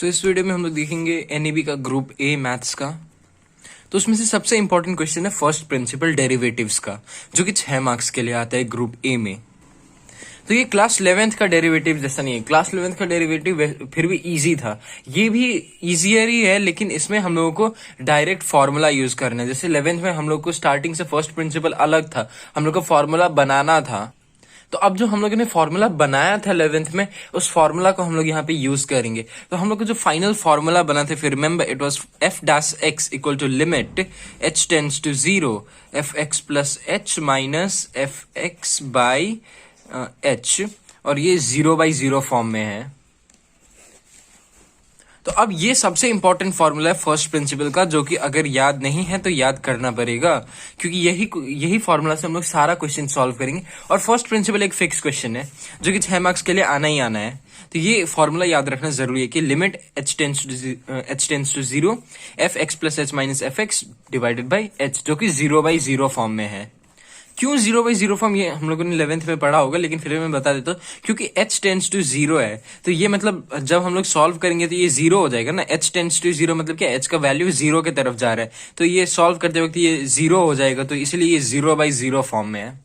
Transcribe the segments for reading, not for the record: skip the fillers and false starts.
सो इस वीडियो में हम लोग देखेंगे एनईबी का ग्रुप ए मैथ्स का। तो उसमें से सबसे इंपॉर्टेंट क्वेश्चन है फर्स्ट प्रिंसिपल डेरिवेटिव्स का, जो कि 6 मार्क्स के लिए आता है ग्रुप ए में। तो ये क्लास 11th का डेरिवेटिव जैसा नहीं है। क्लास 11th का डेरिवेटिव फिर भी इजी था, ये भी इजियर ही है, लेकिन इसमें हम लोगों को डायरेक्ट फॉर्मूला यूज करना है। जैसे 11th में हम लोग को स्टार्टिंग से फर्स्ट प्रिंसिपल अलग था, हम लोग को फॉर्मूला बनाना था। तो अब जो हम लोगों ने फॉर्मूला बनाया था 11th में, उस फॉर्मूला को हम लोग यहाँ पे यूज करेंगे। तो हम लोग को जो फाइनल फॉर्मूला बना था, फिर remember it was f dash x equal to limit h tends to 0 fx plus h minus fx by h, और ये 0/0 फॉर्म में है। तो अब ये सबसे इंपॉर्टेंट फॉर्मूला है फर्स्ट प्रिंसिपल का, जो कि अगर याद नहीं है तो याद करना पड़ेगा, क्योंकि यही फॉर्मूला से हम लोग सारा क्वेश्चन सॉल्व करेंगे। और फर्स्ट प्रिंसिपल एक फिक्स क्वेश्चन है जो कि 6 मार्क्स के लिए आना ही आना है। तो ये फॉर्मूला याद रखना जरूरी है कि limit h tends to 0 fx plus h minus fx divided by h, जो कि 0/0 फॉर्म में है। क्यों 0/0 फॉर्म, ये हम लोगों ने 11th में पढ़ा होगा, लेकिन फिर मैं बता देता हूँ। क्योंकि h टेंड्स टू 0 है, तो ये मतलब जब हम लोग सॉल्व करेंगे तो ये 0 हो जाएगा ना। h टेंड्स टू 0 मतलब क्या, h का वैल्यू 0 की तरफ जा रहा है, तो ये सॉल्व करते वक्त ये 0 हो जाएगा, तो इसलिए ये 0/0 फॉर्म में है।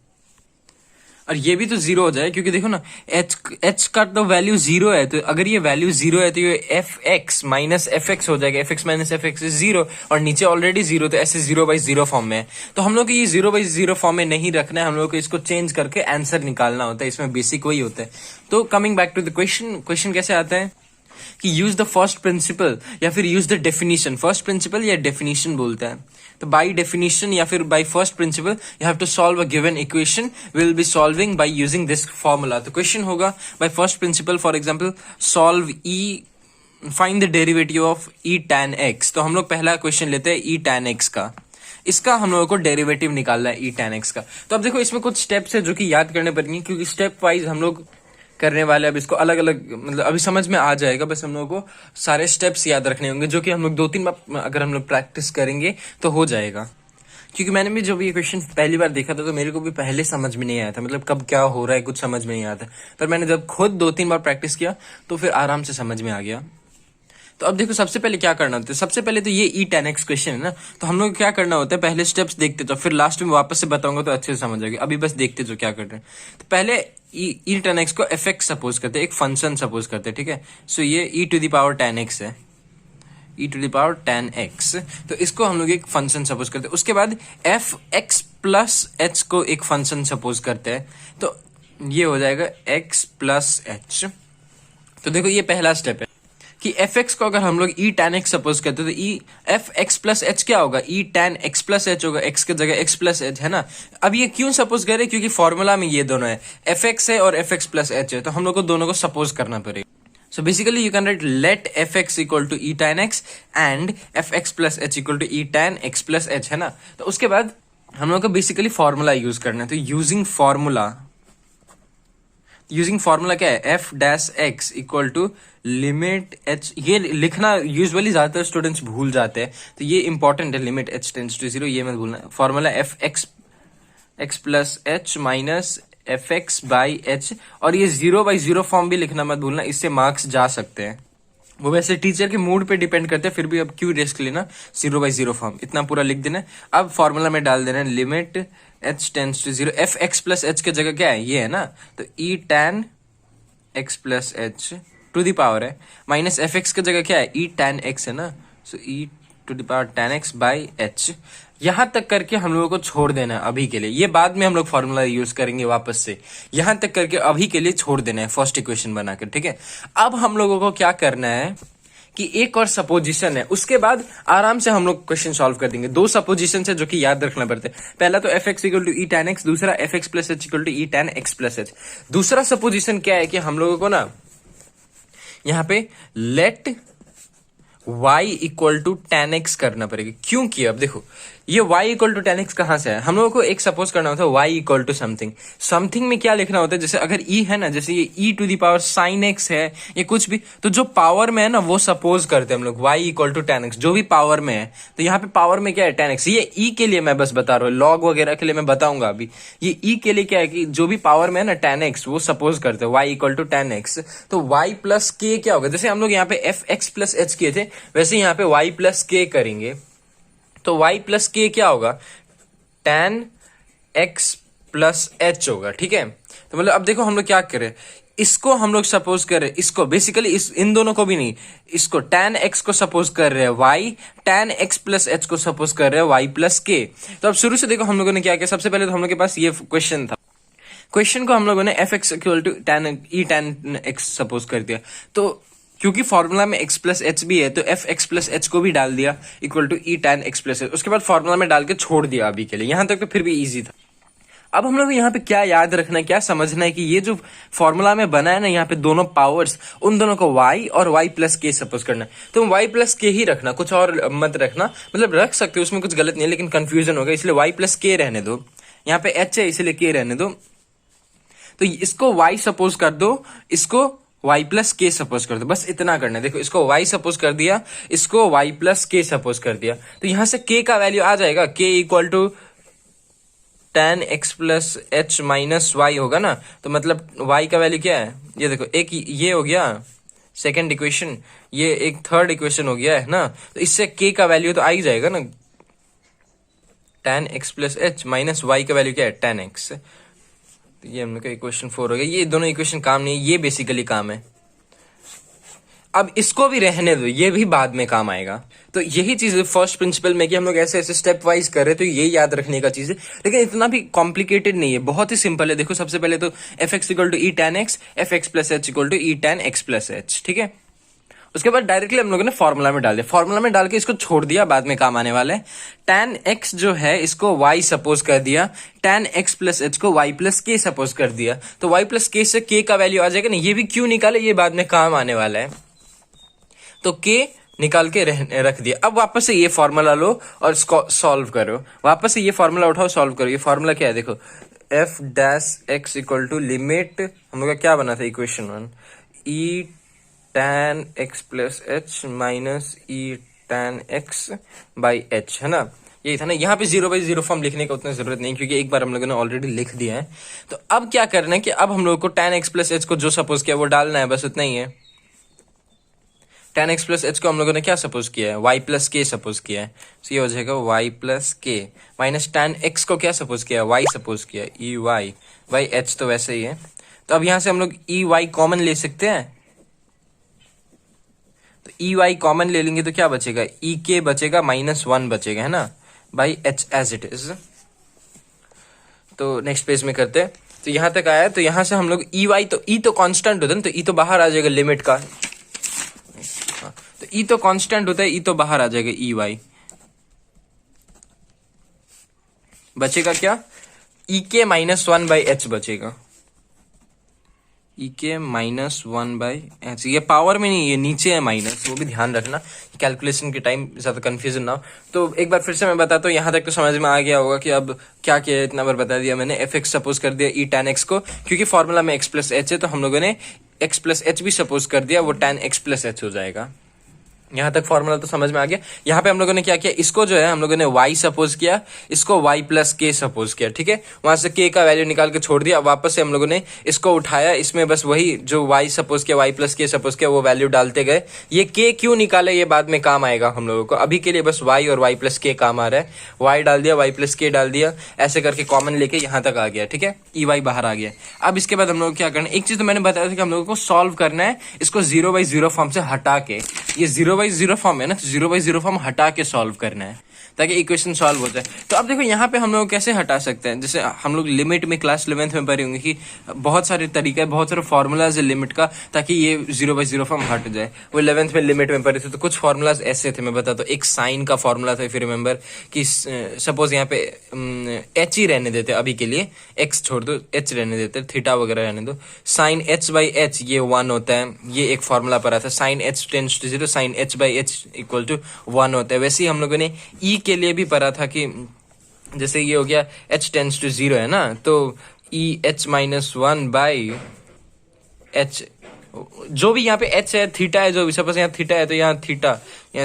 और ये भी तो 0 हो जाए, क्योंकि देखो ना h का तो वैल्यू 0 है, तो अगर ये वैल्यू 0 है तो ये fx माइनस fx हो जाएगा। fx माइनस fx इज 0, और नीचे ऑलरेडी 0, तो ऐसे 0/0 फॉर्म में है। तो हम लोग को ये 0/0 फॉर्म में नहीं रखना है, हम लोग को इसको चेंज करके आंसर निकालना होता है। इसमें बेसिक वही होता है। तो coming back to the question कैसे आता है कि यूज द फर्स्ट प्रिंसिपल या फिर use the definition. First principle या डेफिनेशन बोलता है, तो बाय डेफिनेशन या फिर by first principle you have to solve a given equation. We will be solving by using this formula. तो क्वेश्चन होगा by first principle, for example solve find the derivative of e tan x। तो हम लोग पहला question लेते हैं e tan x का। इसका हम लोगों को डेरिवेटिव निकालना है e tan x का। तो अब देखो इसमें कुछ स्टेप्स है जो कि याद करने पड़ेंगे, क्योंकि स्टेप वाइज हम लोग करने वाले। अब इसको अलग अलग मतलब अभी समझ में आ जाएगा, बस हम लोगों को सारे स्टेप्स याद रखने होंगे, जो कि हम लोग 2-3 बार अगर हम लोग प्रैक्टिस करेंगे तो हो जाएगा। क्योंकि मैंने भी जब ये क्वेश्चन पहली बार देखा था तो मेरे को भी पहले समझ में नहीं आया था, मतलब कब क्या हो रहा है कुछ समझ में नहीं आता। पर मैंने जब खुद 2-3 बार प्रैक्टिस किया तो फिर आराम से समझ में आ गया। तो अब देखो सबसे पहले क्या करना होता है। सबसे पहले तो ये e tan x क्वेश्चन है ना, तो हम लोग क्या करना होता है, पहले स्टेप्स देखते तो फिर लास्ट में वापस से बताऊंगा तो अच्छे से समझ आएगी। अभी बस देखते जो क्या कर रहे हैं। तो पहले e tan x को fx सपोज करते हैं, एक फंक्शन सपोज करते हैं, ठीक है। सो ये e to the power tan x है, e to the power tan x। तो इसको हम लोग एक फंक्शन सपोज करते हैं। उसके बाद fx प्लस h को एक फंक्शन सपोज करते हैं, तो ये हो जाएगा x प्लस h। तो देखो ये पहला स्टेप है कि fx को अगर हम लोग e tan x सपोज करते तो fx प्लस h क्या होगा, e tan x plus h होगा। x की जगह x प्लस h है ना। अब ये क्यों सपोज करे, क्योंकि फॉर्मूला में ये दोनों है, fx है और fx प्लस h है, तो हम लोग को दोनों को सपोज करना पड़ेगा। So basically you can write let fx equal to e tan x and fx plus h equal to e tan x plus h, है ना। तो उसके बाद हम लोग को बेसिकली फॉर्मूला यूज करना है। तो यूजिंग फॉर्मूला क्या है, f dash x equal to limit h। ये लिखना यूजुअली ज्यादातर स्टूडेंट्स भूल जाते हैं, तो ये इंपॉर्टेंट है, लिमिट h टेंड्स टू 0, ये मत भूलना। Formula x plus h minus fx by h, और ये 0/0 फॉर्म भी लिखना मत भूलना, इससे मार्क्स जा सकते हैं। वो वैसे टीचर के मूड पे डिपेंड करते हैं, फिर भी अब क्यों रिस्क लेना, 0/0 फॉर्म इतना पूरा लिख देना। अब फॉर्मूला में डाल देना limit h tends to 0, fx plus h की जगह क्या है, ये है ना, तो e tan x plus h to the power है, माइनस fx की जगह क्या है, e tan x है ना, so e to the power tan x by h। यहां तक करके हम लोगों को छोड़ देना है अभी के लिए, ये बाद में हम लोग फॉर्मूला यूज करेंगे वापस से। यहां तक करके अभी के लिए छोड़ देना है फर्स्ट इक्वेशन बनाकर, ठीक है। अब हम लोगों को क्या करना है कि एक और सपोजिशन है, उसके बाद आराम से हम लोग क्वेश्चन सॉल्व कर देंगे। 2 सपोजिशन है जो कि याद रखना पड़ता है। पहला तो fx equal to e tan x, दूसरा fx plus h equal to e tan x plus h। दूसरा सपोजिशन क्या है कि हम लोगों को ना यहाँ पे let y equal to tan x करना पड़ेगा। क्यों किया? अब देखो ये y equal to tan x कहां से है? हम लोगों को एक सपोज करना होता है y equal to something. Something में क्या लिखना होता है? जैसे अगर e है ना, जैसे ये e to the power sin x है, ये कुछ भी, तो जो पावर में है ना वो सपोज करते हैं हम लोग y equal to tan x, जो भी पावर में है। तो यहाँ पे पावर में क्या है? tan x। ये e के लिए मैं बस बता रहा हूँ, log वगैरह के लिए मैं बताऊंगा अभी। ये e के लिए क्या है कि जो भी पावर में है ना tan x, वो सपोज करते हैं y equal to tan x। तो y प्लस k क्या होगा? जैसे हम लोग यहाँ पे fx प्लस h किए थे, वैसे यहाँ पे y प्लस k करेंगे। तो y प्लस के क्या होगा? tan x प्लस h होगा। ठीक है, तो मतलब अब देखो हम लोग क्या करें, इसको हम लोग सपोज कर रहे हैं, इसको बेसिकली इन दोनों को भी नहीं, इसको tan x को सपोज कर रहे हैं y, tan x plus h को सपोज कर रहे हैं y प्लस k। तो अब शुरू से देखो हम लोगों ने क्या किया, सबसे पहले तो हम लोग के पास ये क्वेश्चन था, क्वेश्चन को हम लोगों ने F x equal to tan x suppose कर दिया। तो क्योंकि फॉर्मूला में x प्लस एच भी है, तो एफ एक्स प्लस एच को भी डाल दिया equal to tan x plus H. उसके बाद फॉर्मूला में डाल के छोड़ दिया अभी के लिए, यहां तक तो फिर भी इजी था। अब हम लोग यहाँ पे क्या याद रखना है, क्या समझना है कि ये जो फॉर्मूला में बना है ना, यहाँ पे दोनों पावर्स, उन दोनों को y और y प्लस के सपोज करना है। तो y प्लस के ही रखना, कुछ और मत रखना, मतलब रख सकते हो, उसमें कुछ गलत नहीं है, लेकिन कंफ्यूजन होगा, इसलिए y प्लस के रहने दो। यहाँ पे h है इसलिए k रहने दो। तो इसको y सपोज कर दो, इसको y प्लस के सपोज कर दो, बस इतना करना है। देखो इसको y सपोज कर दिया, इसको y प्लस के सपोज कर दिया, तो यहां से k का वैल्यू आ जाएगा, k equal to tan x plus H minus Y होगा ना। तो मतलब y का वैल्यू क्या है, ये देखो, एक ये हो गया सेकेंड इक्वेशन, ये एक थर्ड इक्वेशन हो गया है ना। तो इससे k का वैल्यू तो आ ही जाएगा ना, tan x plus H minus Y का वैल्यू क्या है, tan x। तो ये हम लोग का इक्वेशन 4 हो गया। ये दोनों इक्वेशन काम नहीं है, ये बेसिकली काम है। अब इसको भी रहने दो, ये भी बाद में काम आएगा। तो यही चीज है फर्स्ट प्रिंसिपल में कि हम लोग ऐसे ऐसे स्टेप वाइज कर रहे हैं, तो ये याद रखने का चीज है। लेकिन इतना भी कॉम्प्लिकेटेड नहीं है, बहुत ही सिंपल है। देखो सबसे पहले तो F x equal to E tan X, F x plus H equal to E tan x plus H. ठीक है, उसके बाद डायरेक्टली हम लोगों ने फॉर्मूला में डाल दिया, फॉर्मूला में डाल के इसको छोड़ दिया, बाद में काम आने वाला है। tan x जो है इसको y सपोज कर दिया, tan x प्लस एच को y प्लस के सपोज कर दिया। तो y प्लस के से k का वैल्यू आ जाएगा ना, ये भी क्यों निकाले, ये बाद में काम आने वाला है। तो k निकाल के रख दिया। अब वापस से ये फॉर्मूला लो और इसको सॉल्व करो, वापस से ये फॉर्मूला उठाओ, सॉल्व करो। ये फॉर्मूला क्या है, देखो F dash X equal to limit, हम लोग का क्या बना था equation 1, E tan x plus H minus E tan x by H, है ना, यही था ना। यहाँ पे 0/0 फॉर्म लिखने का उतना जरूरत नहीं, क्योंकि एक बार हम लोगों ने ऑलरेडी लिख दिया है। तो अब क्या करना है कि अब हम लोग को tan x प्लस एच को जो सपोज किया वो डालना है, बस उतना ही है। tan x प्लस एच को हम लोगों ने क्या सपोज किया है, y प्लस के सपोज किया है, तो ये हो जाएगा y प्लस के माइनस tan x को क्या सपोज किया है, y सपोज किया है, ई वाई बाई एच, तो वैसे ही है। तो अब यहां से हम लोग ई वाई कॉमन ले सकते हैं, तो ई वाई कॉमन ले लेंगे तो क्या बचेगा, ई के बचेगा -1 बचेगा, है ना, by H as it is. तो नेक्स्ट पेज में करते हैं। तो यहां तक आया, तो यहां से हम लोग ई वाई, तो ई तो कांस्टेंट होता है ना, तो ई तो बाहर आ जाएगा लिमिट का, तो ई तो कांस्टेंट होता है, ई तो बाहर आ जाएगा, ई वाई बचेगा क्या, ई के -1 बाई एच बचेगा, ई के -1 बाई एच। ये पावर में नहीं, ये नीचे है माइनस, वो भी ध्यान रखना कैलकुलेशन के टाइम ज्यादा कंफ्यूजन ना हो। तो एक बार फिर से मैं बताता हूँ, यहाँ तक तो समझ में आ गया होगा कि अब क्या किया, इतना बार बता दिया मैंने। एफ एक्स सपोज कर दिया ई टैन एक्स को, क्योंकि फॉर्मूला में एक्स प्लस एच है, तो हम लोगों ने एक्स प्लस एच भी सपोज कर दिया, वो टैन एक्स प्लस एच हो जाएगा। यहां तक फॉर्मूला तो समझ में आ गया। यहाँ पे हम लोगों ने क्या किया, इसको जो है हम लोगों ने y सपोज किया, इसको y प्लस के सपोज किया, ठीक है। वहां से k का वैल्यू निकाल के छोड़ दिया, वापस से हम लोगों ने इसको उठाया, इसमें बस वही जो y सपोज किया, y प्लस के सपोज किया, वो वैल्यू डालते गए। ये k क्यों निकाले, ये बाद में काम आएगा हम लोगों को, अभी के लिए बस y और y प्लस के काम आ रहा है। y डाल दिया, y प्लस के डाल दिया, ऐसे करके कॉमन लेके यहाँ तक आ गया, ठीक है, ई वाई बाहर आ गया। अब इसके बाद हम लोग क्या करना है, एक चीज तो मैंने बताया था कि हम लोगों को सॉल्व करना है इसको 0/0 फॉर्म से हटा के। ये 0/0 फॉर्म है ना, 0/0 फॉर्म हटा के सॉल्व करना है। ताकि इक्वेशन सॉल्व हो जाए। तो अब देखो यहाँ पे हम लोग कैसे हटा सकते हैं, जैसे हम लोग लिमिट में क्लास 11th में पढ़े होंगे कि बहुत सारे तरीके, बहुत सारे फॉर्मूलाज है लिमिट का, ताकि ये 0/0 फॉर्म हट जाए। वो 11th में लिमिट में पढ़े थे, तो कुछ फॉर्मूलाज ऐसे थे, मैं बताता हूँ। एक साइन का फॉर्मूला था, फिर रिमेंबर कि सपोज यहाँ पे एच ही रहने देते अभी के लिए, एक्स छोड़ दो, एच रहने देते, थीटा वगैरह रहने दो। साइन एच बाई एच ये 1 होता है, ये एक फॉर्मूला पढ़ा था। Sine H tends to 0, sine H by H equal to 1 होता है। वैसे ही हम लोगों ने ई के लिए भी पढ़ा था कि जैसे ये हो गया एच टेंस टू 0 है ना, तो E H minus 1 by H, जो भी यहाँ पे एच है, थीटा है, जो भी सपोज यहाँ थीटा है तो यहाँ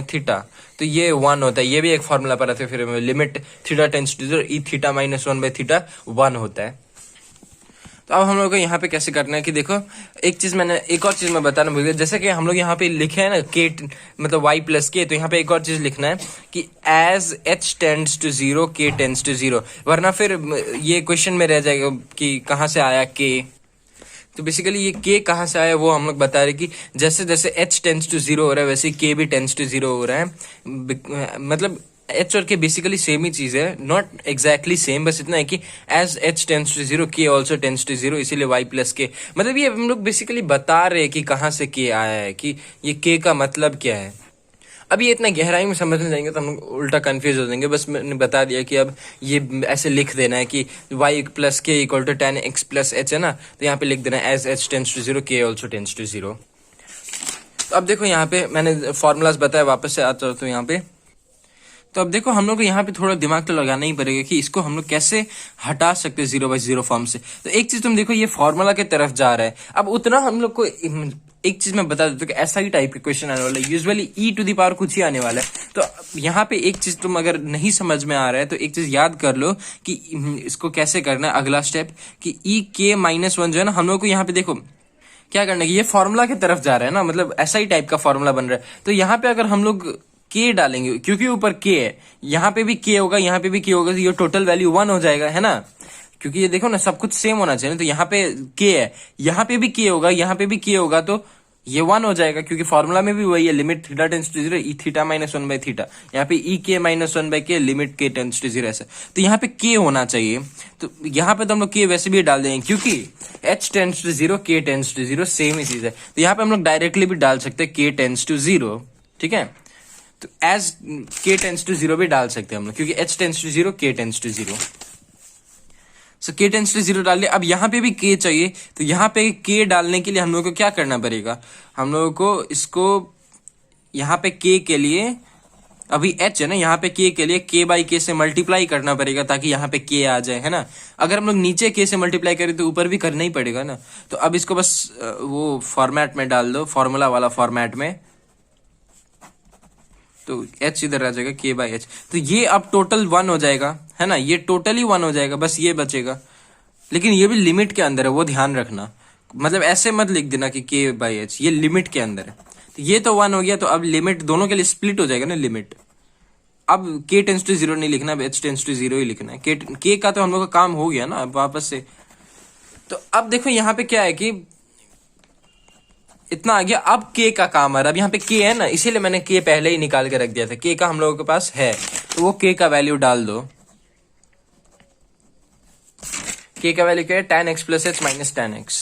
थीटा, तो ये 1 होता है। ये भी एक फॉर्मूला पढ़ा था, फिर limit theta tends to 0, E theta minus 1 by theta 1 होता है। तो अब हम लोग को यहाँ पे कैसे करना है कि देखो, एक और चीज मैं बताना भूल गया। जैसे कि हम लोग यहाँ पे लिखे है ना के मतलब y प्लस के, तो यहाँ पे एक और चीज लिखना है कि as h tends to 0 k tends to 0, वरना फिर ये क्वेश्चन में रह जाएगा कि कहाँ से आया k। तो बेसिकली ये k कहाँ से आया वो हम लोग बता रहे कि जैसे जैसे h टेंड्स टू 0 हो रहा है, वैसे k भी टेंड्स टू 0 हो रहा है। मतलब एच और के बेसिकली सेम ही चीज है, नॉट एग्जैक्टली सेम, बस इतना है कि एज एच टेंस टू 0 के ऑल्सो टेंस टू 0, इसीलिए वाई प्लस के। मतलब ये हम लोग बेसिकली बता रहे हैं कि कहाँ से के आया है, कि ये के का मतलब क्या है। अब ये इतना गहराई में समझने जाएंगे तो हम लोग उल्टा कंफ्यूज हो जाएंगे। बस मैंने बता दिया कि अब ये ऐसे लिख देना है कि वाई प्लस के equal to tan x plus H है ना, तो यहाँ पे लिख देना है एज एच टेंस टू 0 के ऑल्सो टेंस टू 0। अब देखो यहाँ पे मैंने फॉर्मूलाज बताया, वापस से आता हूँ तो यहाँ पे, तो अब देखो हम लोग को यहाँ पे थोड़ा दिमाग तो लगाना ही पड़ेगा कि इसको हम लोग कैसे हटा सकते हैं 0/0 फॉर्म से। तो एक चीज तुम देखो, ये फॉर्मूला की तरफ जा रहा है। अब उतना हम लोग को एक चीज मैं बता देता हूँ कि ऐसा ही टाइप के क्वेश्चन आने वाला है, usually E to the power कुछ ही आने वाला है। तो यहाँ पे एक चीज तुम अगर नहीं समझ में आ रहा है तो एक चीज याद कर लो कि इसको कैसे करना है। अगला स्टेप कि ई के माइनस 1 जो है ना, हम लोग को यहाँ पे देखो क्या करना है कि ये फॉर्मूला की तरफ जा रहा है ना, मतलब ऐसा ही टाइप का फॉर्मूला बन रहा है। तो यहाँ पे अगर हम लोग के डालेंगे, क्योंकि ऊपर के है, यहाँ पे भी के होगा, यहाँ पे भी के होगा, तो ये टोटल वैल्यू 1 हो जाएगा, है ना। क्योंकि ये देखो ना, सब कुछ सेम होना चाहिए। तो यहाँ पे के है, यहाँ पे भी के होगा, यहाँ पे भी के होगा, तो ये 1 हो जाएगा, क्योंकि फॉर्मूला में भी वही है, limit theta tends to 0 E theta minus 1 by theta. यहाँ पे E K minus 1 by K, limit K tends to 0 ऐसा। तो यहाँ पे के होना चाहिए, तो यहाँ पे तो हम लोग के वैसे भी डाल देंगे, क्योंकि h tends to 0 k tends to 0 same ही चीज है। तो यहाँ पे हम लोग डायरेक्टली भी डाल सकते हैं k टेंस टू 0, ठीक है। तो एज k टेंस टू 0 भी डाल सकते हैं हम लोग, क्योंकि h tends to 0 k tends to 0। So k tends to 0 डाल दिया। अब यहाँ पे भी k चाहिए, तो यहाँ पे k डालने के लिए हम लोग को क्या करना पड़ेगा, हम लोगों को इसको यहाँ पे k के लिए, अभी h है ना, यहाँ पे k के लिए k बाई k से मल्टीप्लाई करना पड़ेगा, ताकि यहाँ पे k आ जाए, है ना। अगर हम लोग नीचे k से मल्टीप्लाई करें तो ऊपर भी करना ही पड़ेगा ना। तो अब इसको बस वो फॉर्मेट में डाल दो, फॉर्मूला वाला फॉर्मेट में, तो h इधर आ जाएगा k बाई एच। तो ये अब टोटल 1 हो जाएगा, है ना, ये टोटली 1 हो जाएगा, बस ये बचेगा। लेकिन ये भी लिमिट के अंदर है, वो ध्यान रखना। मतलब ऐसे मत लिख देना कि k बाई एच, ये लिमिट के अंदर है। तो ये तो 1 हो गया, तो अब लिमिट दोनों के लिए स्प्लिट हो जाएगा ना लिमिट। अब k टेंस टू 0 नहीं लिखना, अब h टेंस टू 0 ही लिखना है। k का तो हम लोग का काम हो गया ना अब वापस से। तो अब देखो यहाँ पे क्या है कि इतना आ गया, अब k का काम आ रहा है। अब यहाँ पे k है ना, इसीलिए मैंने k पहले ही निकाल के रख दिया था। k का हम लोगों के पास है, तो वो k का वैल्यू डाल दो। k का वैल्यू क्या है, tan x plus H minus tan x।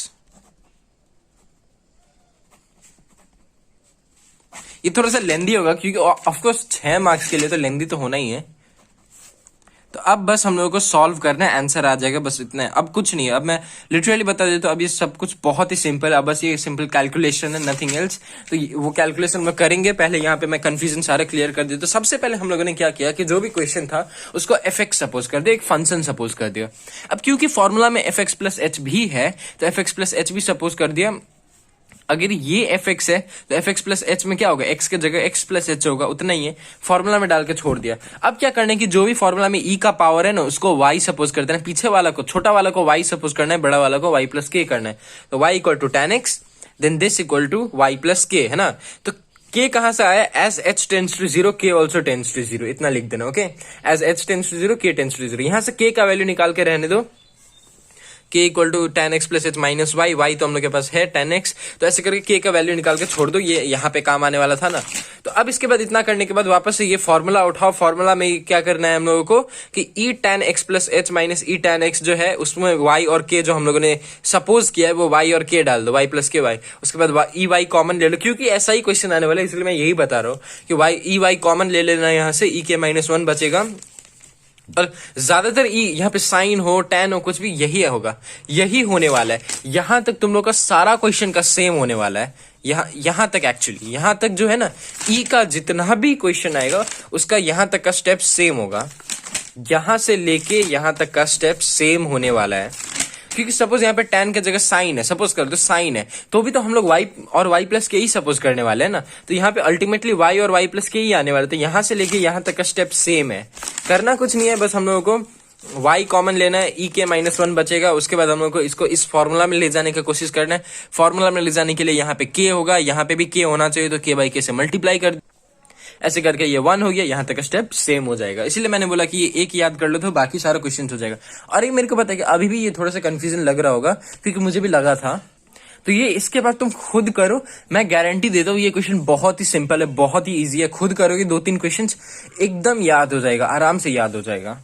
ये थोड़ा सा लेंदी होगा, क्योंकि ऑफकोर्स 6 मार्क्स के लिए तो लेंदी तो होना ही है। तो अब बस हम लोगों को सॉल्व करना है, आंसर आ जाएगा, बस इतना है। अब कुछ नहीं है, अब मैं लिटरली बता देता हूँ। अब ये सब कुछ बहुत ही सिंपल है, अब बस ये सिंपल कैलकुलेशन है, नथिंग एल्स। तो वो कैलकुलेशन में करेंगे। पहले यहाँ पे मैं कंफ्यूजन सारा क्लियर कर दिया। तो सबसे पहले हम लोगों ने क्या किया कि जो भी क्वेश्चन था उसको एफ एक्स सपोज कर दिया, एक फंक्शन सपोज कर दिया। अब क्योंकि फॉर्मूला में एफ एक्स प्लस एच भी है, तो एफ एक्स प्लस एच भी सपोज कर दिया। अगर ये एफ एक्स है तो एफ एक्स प्लस एच में क्या होगा, एक्स के जगह एक्स प्लस एच होगा, उतना ही है। फॉर्मूला में डाल के छोड़ दिया। अब क्या करना है कि जो भी फॉर्मूला में ई का पावर है ना, उसको वाई सपोज कर देना। पीछे वाला को, छोटा वाला को वाई सपोज करना है, बड़ा वाला को वाई प्लस के करना है। तो Y equal to tan x, then this equal to Y plus के, है ना। तो k कहां से आया, as h tends to 0 k also tends to 0, इतना लिख देना। Okay, as h tends to 0 k tends to 0। यहां से k का वैल्यू निकाल के रहने दो। k equal to tan x plus H minus Y, Y तो हम लोग के पास है tan x, तो ऐसे करके k का वैल्यू निकाल के छोड़ दो, ये यहाँ पे काम आने वाला था ना। तो अब इसके बाद इतना करने के बाद वापस से ये फॉर्मूला उठाओ, फॉर्मूला में क्या करना है हम लोगों को कि e tan x plus H minus e tan x जो है उसमें y और k जो हम लोगों ने सपोज किया है वो y और k डाल दो, y प्लस k y, उसके बाद e y कॉमन ले लो, क्योंकि ऐसा ही क्वेश्चन आने वाला है इसलिए मैं यही बता रहा हूँ कि y e y कॉमन ले लेना, यहाँ से e k माइनस 1 बचेगा। और ज्यादातर यहाँ पे साइन हो टैन हो कुछ भी यही होगा, यही होने वाला है। यहां तक तुम लोग का सारा क्वेश्चन का सेम होने वाला है, यहां तक एक्चुअली यहां तक जो है ना ई का जितना भी क्वेश्चन आएगा उसका यहां तक का स्टेप सेम होगा, यहां से लेके यहां तक का स्टेप सेम होने वाला है। क्योंकि सपोज यहाँ पे tan की जगह साइन है, सपोज कर दो साइन है, तो भी तो हम लोग y और y प्लस के ही सपोज करने वाले हैं ना, तो यहाँ पे अल्टीमेटली y और y प्लस के ही आने वाले, तो यहाँ से लेके यहाँ तक का स्टेप सेम है। करना कुछ नहीं है, बस हम लोगों को y कॉमन लेना है, e k माइनस 1 बचेगा, उसके बाद हम लोग को इसको इस फॉर्मूला में ले जाने की कोशिश करना है। फॉर्मूला में ले जाने के लिए यहाँ पे k होगा, यहाँ पे भी k होना चाहिए, तो k बाई k से मल्टीप्लाई कर, ऐसे करके ये 1 हो गया, यहां तक स्टेप सेम हो जाएगा। इसीलिए मैंने बोला कि ये एक याद कर लो तो बाकी सारा क्वेश्चन हो जाएगा। और ये मेरे को पता है कि अभी भी ये थोड़ा सा कंफ्यूजन लग रहा होगा, क्योंकि मुझे भी लगा था, तो ये इसके बाद तुम खुद करो, मैं गारंटी देता हूँ ये क्वेश्चन बहुत ही सिंपल है, बहुत ही ईजी है। खुद करोगे 2-3 क्वेश्चन एकदम याद हो जाएगा, आराम से याद हो जाएगा।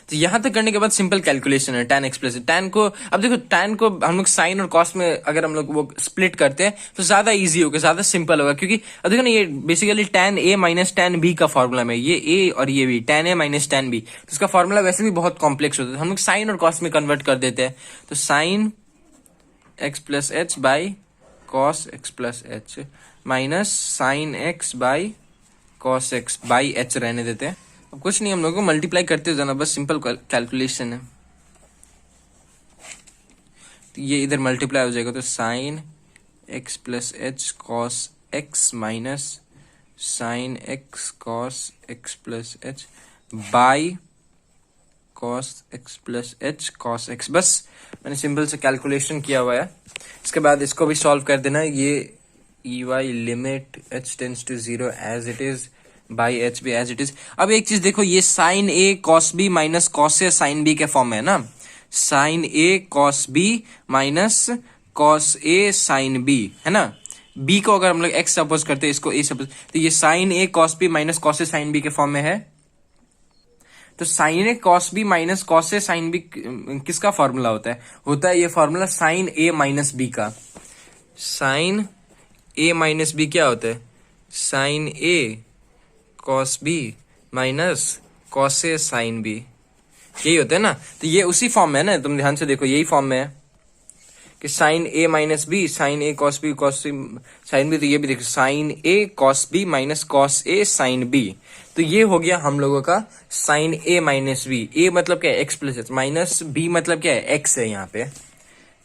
तो यहां तक करने के बाद सिंपल कैलकुलेशन है, tan x प्लस tan को, अब देखो tan को हम लोग साइन और कॉस में अगर हम लोग वो स्प्लिट करते हैं तो ज्यादा इजी होगा, ज्यादा सिंपल होगा, क्योंकि अब देखो ना ये basically tan a minus tan b का फॉर्मूला में, ये a और ये b tan a minus tan b, तो इसका फॉर्मूला वैसे भी बहुत कॉम्प्लेक्स होता है, हम लोग साइन और कॉस में कन्वर्ट कर देते हैं। तो sine x plus H by cos x plus H minus sine x by cos x by H रहने देते हैं। अब कुछ नहीं, हम लोगों को मल्टीप्लाई करते जाना, बस सिंपल कैलकुलेशन है। तो ये इधर मल्टीप्लाई हो जाएगा, तो sine x plus H cos X minus sine x cos x plus H by cos x plus H cos X. बस मैंने सिंपल से कैलकुलेशन किया हुआ है। इसके बाद इसको भी सॉल्व कर देना, ये E Y limit h tends to 0 as it is by H भी एज इट इज। अब एक चीज देखो, ये sine A cos B minus cos A sine B के फॉर्म में है ना, sine A cos B minus cos A sine B है ना। बी को अगर हम लोग एक्स सपोज करते हैं, इसको ए सपोज, तो ये sine A cos B minus cos A sine B के फॉर्म में है। तो sign A cos B minus cos A sine B किसका फॉर्मूला होता है ये formula sine A minus B का। साइन ए माइनस बी क्या होता है, sign A cos B minus cos A sine B, यही होता है ना। तो ये उसी फॉर्म में है ना, तुम ध्यान से देखो, यही फॉर्म में है कि sine A minus B sine A cos B cos sine B, तो ये भी देखो sine A cos B minus cos A sine B. तो ये हो गया हम लोगों का sine A minus B. A मतलब क्या है, x plus H, minus B मतलब क्या है, एक्स है, यहाँ पे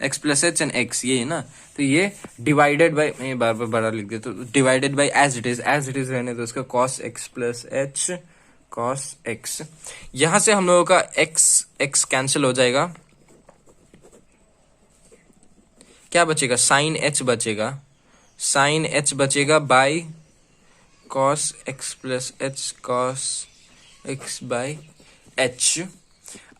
x plus H and x, ये है ना। तो ये डिवाइडेड बाय, मैं बार बार बड़ा लिख देता हूँ, divided by as it is रहने तो उसका cos x plus H cos X. यहां से हम लोगों का एक्स कैंसिल हो जाएगा, क्या बचेगा, साइन एच बचेगा, साइन एच बचेगा by cos x plus H cos x by H.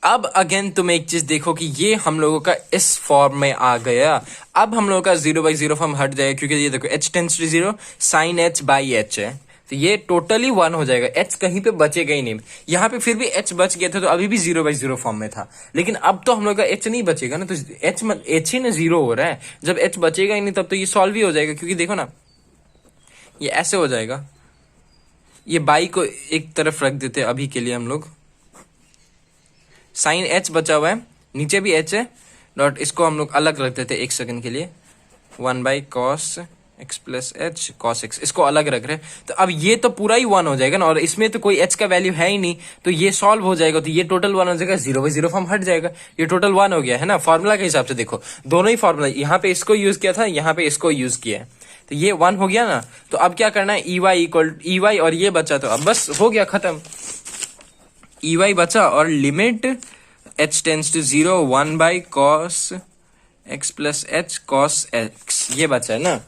अब अगेन तुम एक चीज देखो कि ये हम लोगों का इस फॉर्म में आ गया। अब हम लोगों का 0/0 फॉर्म हट जाएगा, क्योंकि ये देखो h tends to 0 sine h by h है, तो ये टोटली 1 हो जाएगा, h कहीं पे बचेगा ही नहीं। यहाँ पे फिर भी h बच गया था, तो अभी भी 0/0 फॉर्म में था, लेकिन अब तो हम लोग का h नहीं बचेगा ना, तो h ही ना 0 हो रहा है। जब h बचेगा ही नहीं तब तो ये सॉल्व ही हो जाएगा, क्योंकि देखो ना ये ऐसे हो जाएगा। ये बाई को एक तरफ रख देते हैं अभी के लिए हम लोग, साइन h बचा हुआ है, नीचे भी h है डॉट, इसको हम लोग अलग रख देते हैं एक सेकंड के लिए, 1 by cos x plus H cos x, इसको अलग रख रहे हैं। तो अब ये तो पूरा ही 1 हो जाएगा ना, और इसमें तो कोई h का वैल्यू है ही नहीं, तो ये सॉल्व हो जाएगा, तो ये टोटल 1 हो जाएगा, 0/0 फॉर्म हट जाएगा, ये टोटल 1 हो गया है ना। फॉर्मूला के हिसाब से देखो, दोनों ही फॉर्मूला, यहाँ पे इसको यूज किया था, यहाँ पे इसको यूज किया है, तो ये 1 हो गया ना। तो अब क्या करना है, ई वाई और ये बचा, तो अब बस हो गया खत्म, ई वाई बचा और limit h tends to 0 1 by cos x plus H cos X, ये बचा है ना।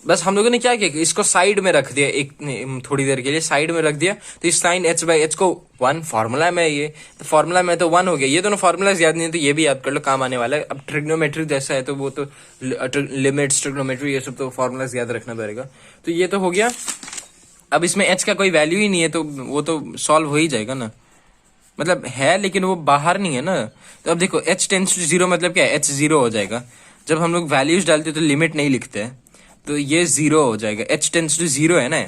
बस हम लोगों ने क्या किया कि इसको साइड में रख दिया, एक थोड़ी देर के लिए साइड में रख दिया, तो इस साइन एच बाई एच को वन फॉर्मूला में, ये तो फॉर्मूला में तो वन हो गया। ये दोनों फॉर्मूलाज याद नहीं है तो ये भी याद कर लो, काम आने वाला है। अब ट्रिग्नोमेट्री जैसा है तो वो तो लिमिट्स, ट्रिग्नोमेट्री, ये सब तो फॉर्मूलाज याद रखना पड़ेगा। तो ये तो हो गया। अब इसमें एच का कोई वैल्यू ही नहीं है तो वो तो सॉल्व हो ही जाएगा ना, मतलब है लेकिन वो बाहर नहीं है ना। तो अब देखो एच टेंस टू जीरो मतलब क्या है, एच जीरो हो जाएगा। जब हम लोग वैल्यूज डालते हैं तो लिमिट नहीं लिखते हैं, तो ये जीरो हो जाएगा, एच टेंस टू जीरो है ना।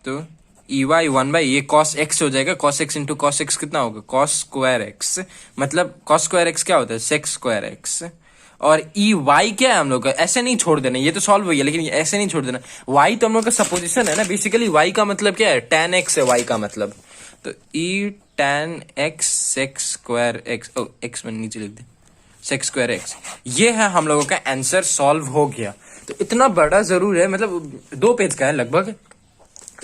तो ई वाई वन बाई ये कॉस एक्स हो जाएगा, cos x into cos x कितना होगा, कॉस स्क्वायर एक्स, मतलब कॉस स्क्वायर एक्स क्या होता है, सेक स्क्वायर एक्स। और ई वाई क्या है हम लोग का, ऐसे नहीं छोड़ देना, ये तो सॉल्व हुई है लेकिन ऐसे नहीं छोड़ देना। वाई तो हम लोग का सपोजिशन है ना, बेसिकली वाई का मतलब क्या है, tan एक्स है वाई का मतलब। तो e tan x sec square x, ओ एक्स में नीचे लिख दे, सेक स्क्वायर एक्स, ये है हम लोगों का आंसर, सॉल्व हो गया। तो इतना बड़ा जरूर है, मतलब 2 पेज का है लगभग,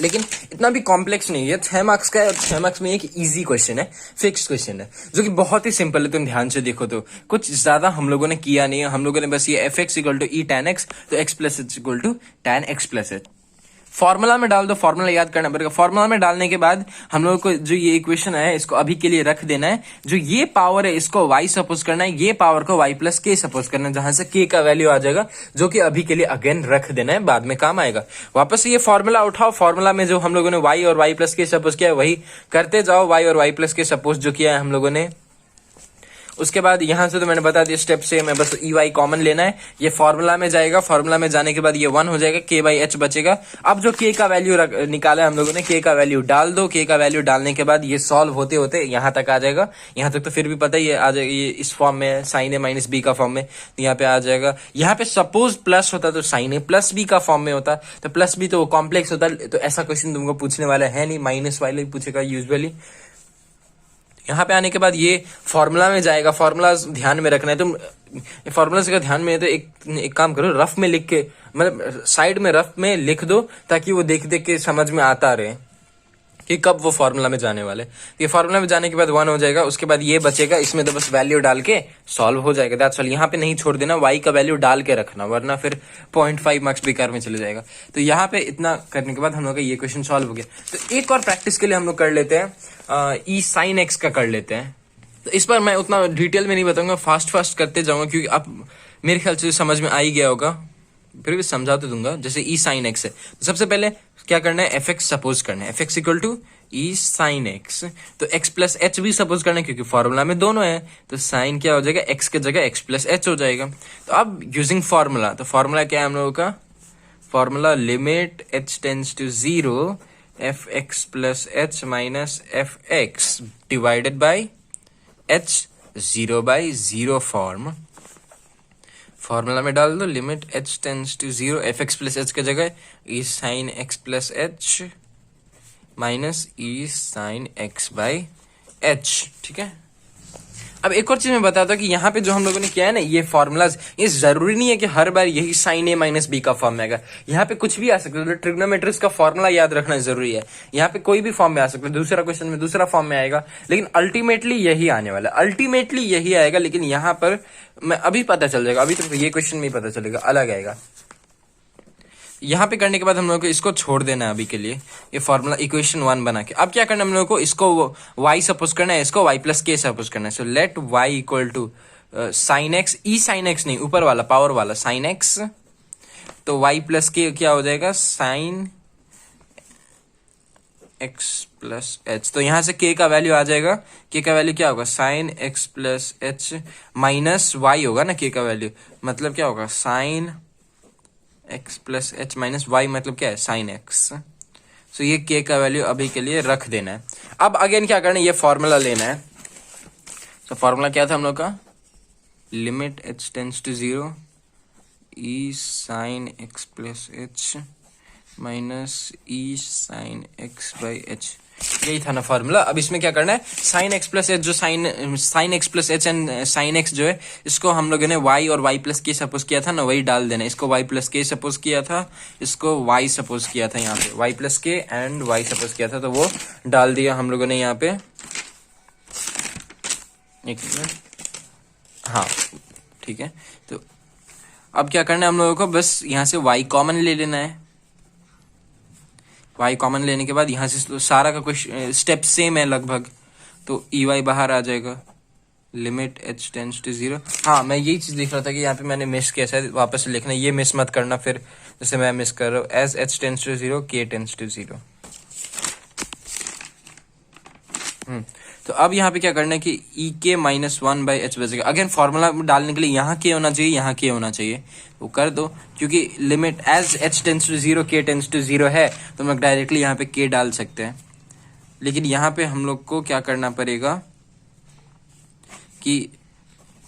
लेकिन इतना भी कॉम्प्लेक्स नहीं है। 6 मार्क्स का है और 6 मार्क्स में एक इजी क्वेश्चन है, फिक्स क्वेश्चन है, जो कि बहुत ही सिंपल है। तुम ध्यान से देखो तो कुछ ज्यादा हम लोगों ने किया नहीं है, हम लोगों ने बस ये f x equal to e tan x, तो x plus H equal to tan x plus h formula में डाल दो, फॉर्मूला याद करना पड़ेगा। फॉर्मूला में डालने के बाद हम लोगों को जो ये इक्वेशन है इसको अभी के लिए रख देना है। जो ये पावर है इसको y सपोज करना है, ये पावर को y प्लस के सपोज करना है, जहां से k का वैल्यू आ जाएगा, जो कि अभी के लिए अगेन रख देना है, बाद में काम आएगा। वापस से ये फॉर्मूला उठाओ, फॉर्मूला में जो हम लोगों ने y और y प्लस के सपोज किया है वही करते जाओ, y और y प्लस के सपोज जो किया है हम लोगों ने। उसके बाद यहां से तो मैंने बता दिया स्टेप से, मैं बस ई वाई कॉमन लेना है, ये फॉर्मूला में जाएगा, फॉर्मूला में जाने के बाद ये 1 हो जाएगा, के बाई एच बचेगा। अब जो के का वैल्यू निकाला है हम लोगों ने, के का वैल्यू डाल दो, के का वैल्यू डालने के बाद ये सॉल्व होते होते यहां तक आ जाएगा। यहां तक तो फिर भी पता ही है आ जाएगा, ये इस फॉर्म में साइन ए माइनस बी का फॉर्म में, तो यहाँ पे आ जाएगा। यहाँ पे सपोज प्लस होता तो साइन ए प्लस बी का फॉर्म में होता, तो प्लस बी तो कॉम्प्लेक्स होता, तो ऐसा क्वेश्चन तुमको पूछने वाला है नहीं, माइनस वाले पूछेगा यूजुअली। यहाँ पे आने के बाद ये फॉर्मूला में जाएगा, फॉर्मूला ध्यान में रखना है तुम, फॉर्मूला का ध्यान में है तो एक काम करो, रफ में लिख के, मतलब साइड में रफ में लिख दो, ताकि वो देख देख के समझ में आता रहे कि कब वो फॉर्मूला में जाने वाले। ये फॉर्मूला में जाने के बाद 1 हो जाएगा, उसके बाद ये बचेगा, इसमें तो बस वैल्यू डाल के सॉल्व हो जाएगा, दैट्स ऑल। यहाँ पे नहीं छोड़ देना, y का वैल्यू डाल के रखना, वरना फिर 0.5 मार्क्स बेकार में चले जाएगा। तो यहाँ पे इतना करने के बाद हम लोग का ये क्वेश्चन सॉल्व हो गया। तो एक और प्रैक्टिस के लिए हम लोग कर लेते हैं, ई साइन एक्स का कर लेते हैं। तो इस पर मैं उतना डिटेल में नहीं बताऊंगा, फास्ट करते जाऊंगा, क्योंकि अब मेरे ख्याल से समझ में आ ही गया होगा, फिर भी समझा तो दूंगा। जैसे ई साइन एक्स है, तो सबसे पहले क्या करना है, एफ एक्स सपोज करना है, F x equal to E sine X, तो एक्स प्लस एच भी सपोज करना है, क्योंकि फॉर्मूला में दोनों है, तो साइन क्या हो जाएगा, एक्स के जगह एक्स प्लस एच हो जाएगा। तो अब यूजिंग फॉर्मूला, तो फॉर्मूला क्या है हम लोगों का, formula limit H tends to zero f x plus H minus f x divided by h 0/0 form. Formula में डाल दो, limit H tends to zero f x plus h की जगह e sine x plus H minus E sine x by h, ठीक है। अब एक और चीज मैं बताता हूँ कि यहाँ पे जो हम लोगों ने किया है ना, ये फॉर्मूलाज, ये जरूरी नहीं है कि हर बार यही साइन ए माइनस बी का फॉर्म में आएगा, यहाँ पे कुछ भी आ सकता है। ट्रिग्नोमेट्रिक्स का फॉर्मूला याद रखना जरूरी है, यहाँ पे कोई भी फॉर्म में आ सकता है, दूसरा क्वेश्चन में दूसरा फॉर्म में आएगा, लेकिन अल्टीमेटली यही आने वाला है, अल्टीमेटली यही आएगा। लेकिन यहाँ पर मैं अभी पता चल जाएगा, अभी तो ये क्वेश्चन में ही पता चलेगा, अलग आएगा। यहाँ पे करने के बाद हम लोग को इसको छोड़ देना है अभी के लिए, ये फॉर्मूला इक्वेशन 1 बना के। अब क्या करना है हम लोग को, इसको y सपोज करना है, इसको y प्लस के सपोज करना है। So let y equal to sine X, E sine X नहीं, ऊपर वाला पावर वाला साइन एक्स, तो y प्लस के क्या हो जाएगा, साइन एक्स प्लस एच। तो यहां से k का वैल्यू आ जाएगा, k का वैल्यू क्या होगा, sine x plus H minus y होगा ना, k का वैल्यू मतलब क्या होगा, sine x plus H minus Y, मतलब क्या है, साइन एक्स। सो ये के का वैल्यू अभी के लिए रख देना है। अब अगेन क्या करना है, ये फॉर्मूला लेना है। तो फॉर्मूला क्या था हम लोग का, limit H tends to zero E sine x plus H minus E sine x by H, यही था ना फॉर्मूला। अब इसमें क्या करना है, साइन एक्स प्लस एच, जो sine x plus H and sine X जो है, इसको हम लोगों ने y और y प्लस के सपोज किया था ना, वही डाल देना। इसको y प्लस के सपोज किया था, इसको y सपोज किया था, यहाँ पे y प्लस के एंड y सपोज किया था, तो वो डाल दिया हम लोगों ने यहाँ पे। एक मिनट, हाँ ठीक है। तो अब क्या करना है हम लोगों को, बस यहाँ से y कॉमन ले लेना है। y कॉमन लेने के बाद यहाँ से सारा का कुछ स्टेप सेम है लगभग, तो ई वाई बाहर आ जाएगा। Limit h tends to 0। हाँ, मैं यही चीज देख रहा था कि यहाँ पे मैंने मिस किया, शायद वापस से लिखना, ये मिस मत करना फिर जैसे मैं मिस कर रहा हूँ। As h tends to 0 k tends to 0। तो अब यहाँ पे क्या करना है कि ई के माइनस 1 बाई एच बचेगा। अगेन फॉर्मूला डालने के लिए यहाँ के होना चाहिए, यहाँ के होना चाहिए, वो कर दो, क्योंकि limit as H tends to 0 K tends to 0 है, तो हम लोग डायरेक्टली यहाँ पे के डाल सकते हैं। लेकिन यहाँ पे हम लोग को क्या करना पड़ेगा कि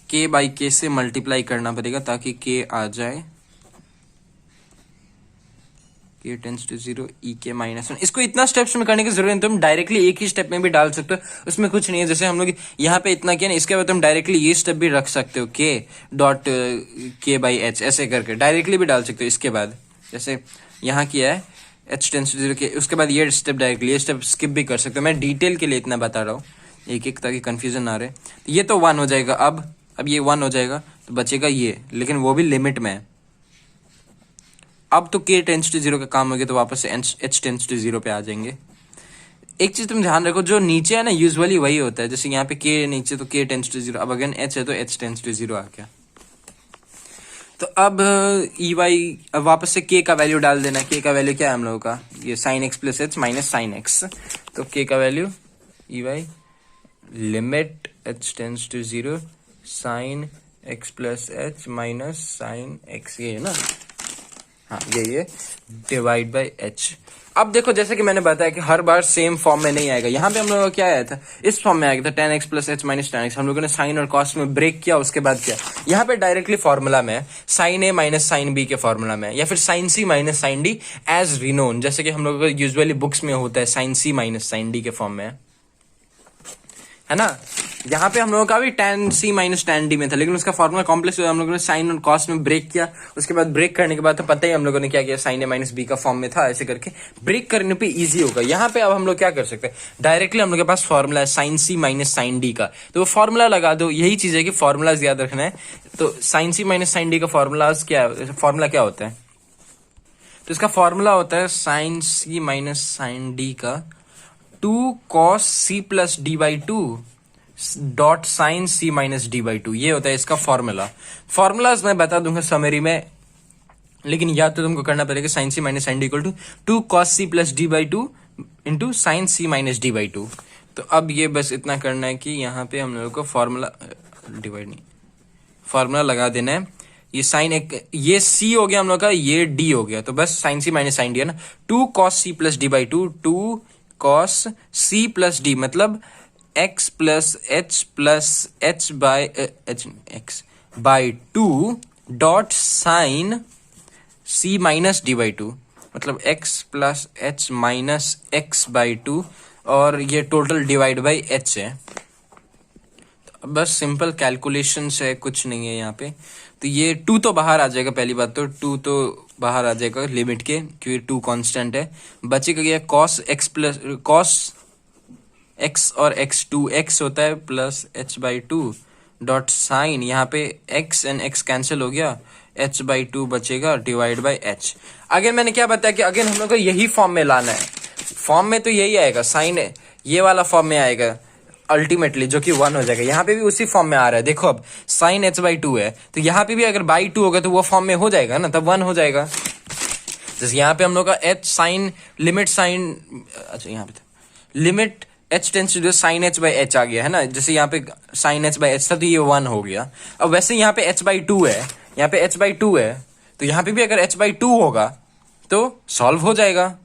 के बाई के से मल्टीप्लाई करना पड़ेगा ताकि के आ जाए। के tends to 0 E K minus 1। इसको इतना स्टेप्स में करने की जरूरत नहीं, तुम डायरेक्टली एक ही स्टेप में भी डाल सकते हो, उसमें कुछ नहीं है। जैसे हम लोग यहाँ पे इतना किया ना, इसके बाद तुम डायरेक्टली ये स्टेप भी रख सकते हो, के डॉट के बाई एच, ऐसे करके डायरेक्टली भी डाल सकते हो। इसके बाद जैसे यहाँ किया है एच टेंस टू 0 के, उसके बाद ये स्टेप डायरेक्टली, ये स्टेप स्किप भी कर सकते हो। मैं डिटेल के लिए इतना बता रहा हूँ एक एक, ताकि कंफ्यूजन ना रहे। तो ये तो 1 हो जाएगा। अब ये 1 हो जाएगा तो बचेगा ये, लेकिन वो भी लिमिट में है। अब तो k टेंस टू 0 का काम हो गया, तो वापस से h टेंस टू 0 पे आ जाएंगे। एक चीज तुम ध्यान रखो, जो नीचे है ना यूजुअली वही होता है। जैसे यहाँ पे k नीचे तो k टेंस टू 0, अब अगेन h है तो h टेंस टू 0 आ गया। तो अब ई वाई, अब वापस से k का वैल्यू डाल देना। k का वैल्यू क्या है हम लोगों का, ये sine x plus H minus sine X. तो k का value E Y limit h tends to 0 sine x plus H minus sine X, ये है ना, हाँ ये डिवाइड बाई एच। अब देखो जैसे कि मैंने बताया कि हर बार सेम फॉर्म में नहीं आएगा। यहाँ पे हम लोगों को क्या आया था, इस फॉर्म में आ गया था tan x plus H minus tan x। हम लोगों ने साइन और कॉस्ट में ब्रेक किया, उसके बाद क्या, यहाँ पे डायरेक्टली फॉर्मूला में sine A minus sine B के फॉर्मूला में, या फिर sine C minus sine D as रिनोन, जैसे कि हम लोगों को यूजुअली बुक्स में होता है sign C minus sine D के फॉर्म में, है ना। यहाँ पे हम लोगों का भी tan c minus tan d में था, लेकिन उसका फॉर्मूला कॉम्प्लेक्स हुआ, हम लोगों ने साइन और कॉस में ब्रेक किया। उसके बाद ब्रेक करने के बाद तो पता ही हम लोगों ने क्या किया, साइन a माइनस बी का फॉर्म में था, ऐसे करके ब्रेक करने पे इजी होगा। यहाँ पे अब हम लोग क्या कर सकते हैं, डायरेक्टली हम लोग के पास फॉर्मूला है sine c minus sine d का, तो वो फॉर्मूला लगा दो। यही चीज है कि फॉर्मूला याद रखना है। तो sine c minus sine d का फॉर्मूला क्या होता है, तो इसका फॉर्मूला होता है sine c minus sine d का 2 cos c plus D by 2 dot sine c minus D by 2, ये होता है इसका फॉर्मूला। फॉर्मूलाज मैं बता दूंगा समरी में, लेकिन याद तो तुमको करना पड़ेगा sine c minus sine D equal to 2 cos c plus D by 2 into sine c minus D by 2। तो अब ये बस इतना करना है कि यहाँ पे हम लोगों को फॉर्मूला लगा देना है। ये साइन एक, ये c हो गया हम लोग का, ये d हो गया, तो बस sine c minus sine D है ना। 2 cos c plus D by 2 cos c plus D, मतलब x plus H plus H by X by 2 dot sine c minus D by 2, मतलब x plus H minus X by 2, और ये total divide by h है। तो बस simple calculation है, कुछ नहीं है यहाँ पे। तो ये 2 तो बाहर आ जाएगा, पहली बात तो 2 तो बाहर आ जाएगा लिमिट के, क्योंकि 2 कांस्टेंट है। बचेगा क्या, cos x plus cos x और x 2x होता है plus h by 2 dot sine, यहाँ पे x एंड x कैंसिल हो गया, h बाई 2 बचेगा डिवाइड बाई h। अगेन मैंने क्या बताया कि अगेन हम लोग को यही फॉर्म में लाना है। फॉर्म में तो यही आएगा, साइन ये वाला फॉर्म में आएगा अल्टीमेटली, जो कि 1 हो जाएगा। यहाँ पे भी उसी फॉर्म में आ रहा है। देखो अब साइन h बाई 2 है, तो यहाँ पे भी अगर बाई 2 होगा तो वो फॉर्म में हो जाएगा ना, तब 1 हो जाएगा। जैसे यहाँ पे हम लोग का h साइन लिमिट साइन, अच्छा यहाँ पे limit h tends to sine h by h आ गया है ना। जैसे यहाँ पे साइन h बाई h था तो ये 1 हो गया। अब वैसे यहाँ पे h बाई 2 है, यहाँ पे h बाई 2 है, तो यहाँ पे भी अगर h बाई 2 होगा तो सॉल्व हो जाएगा।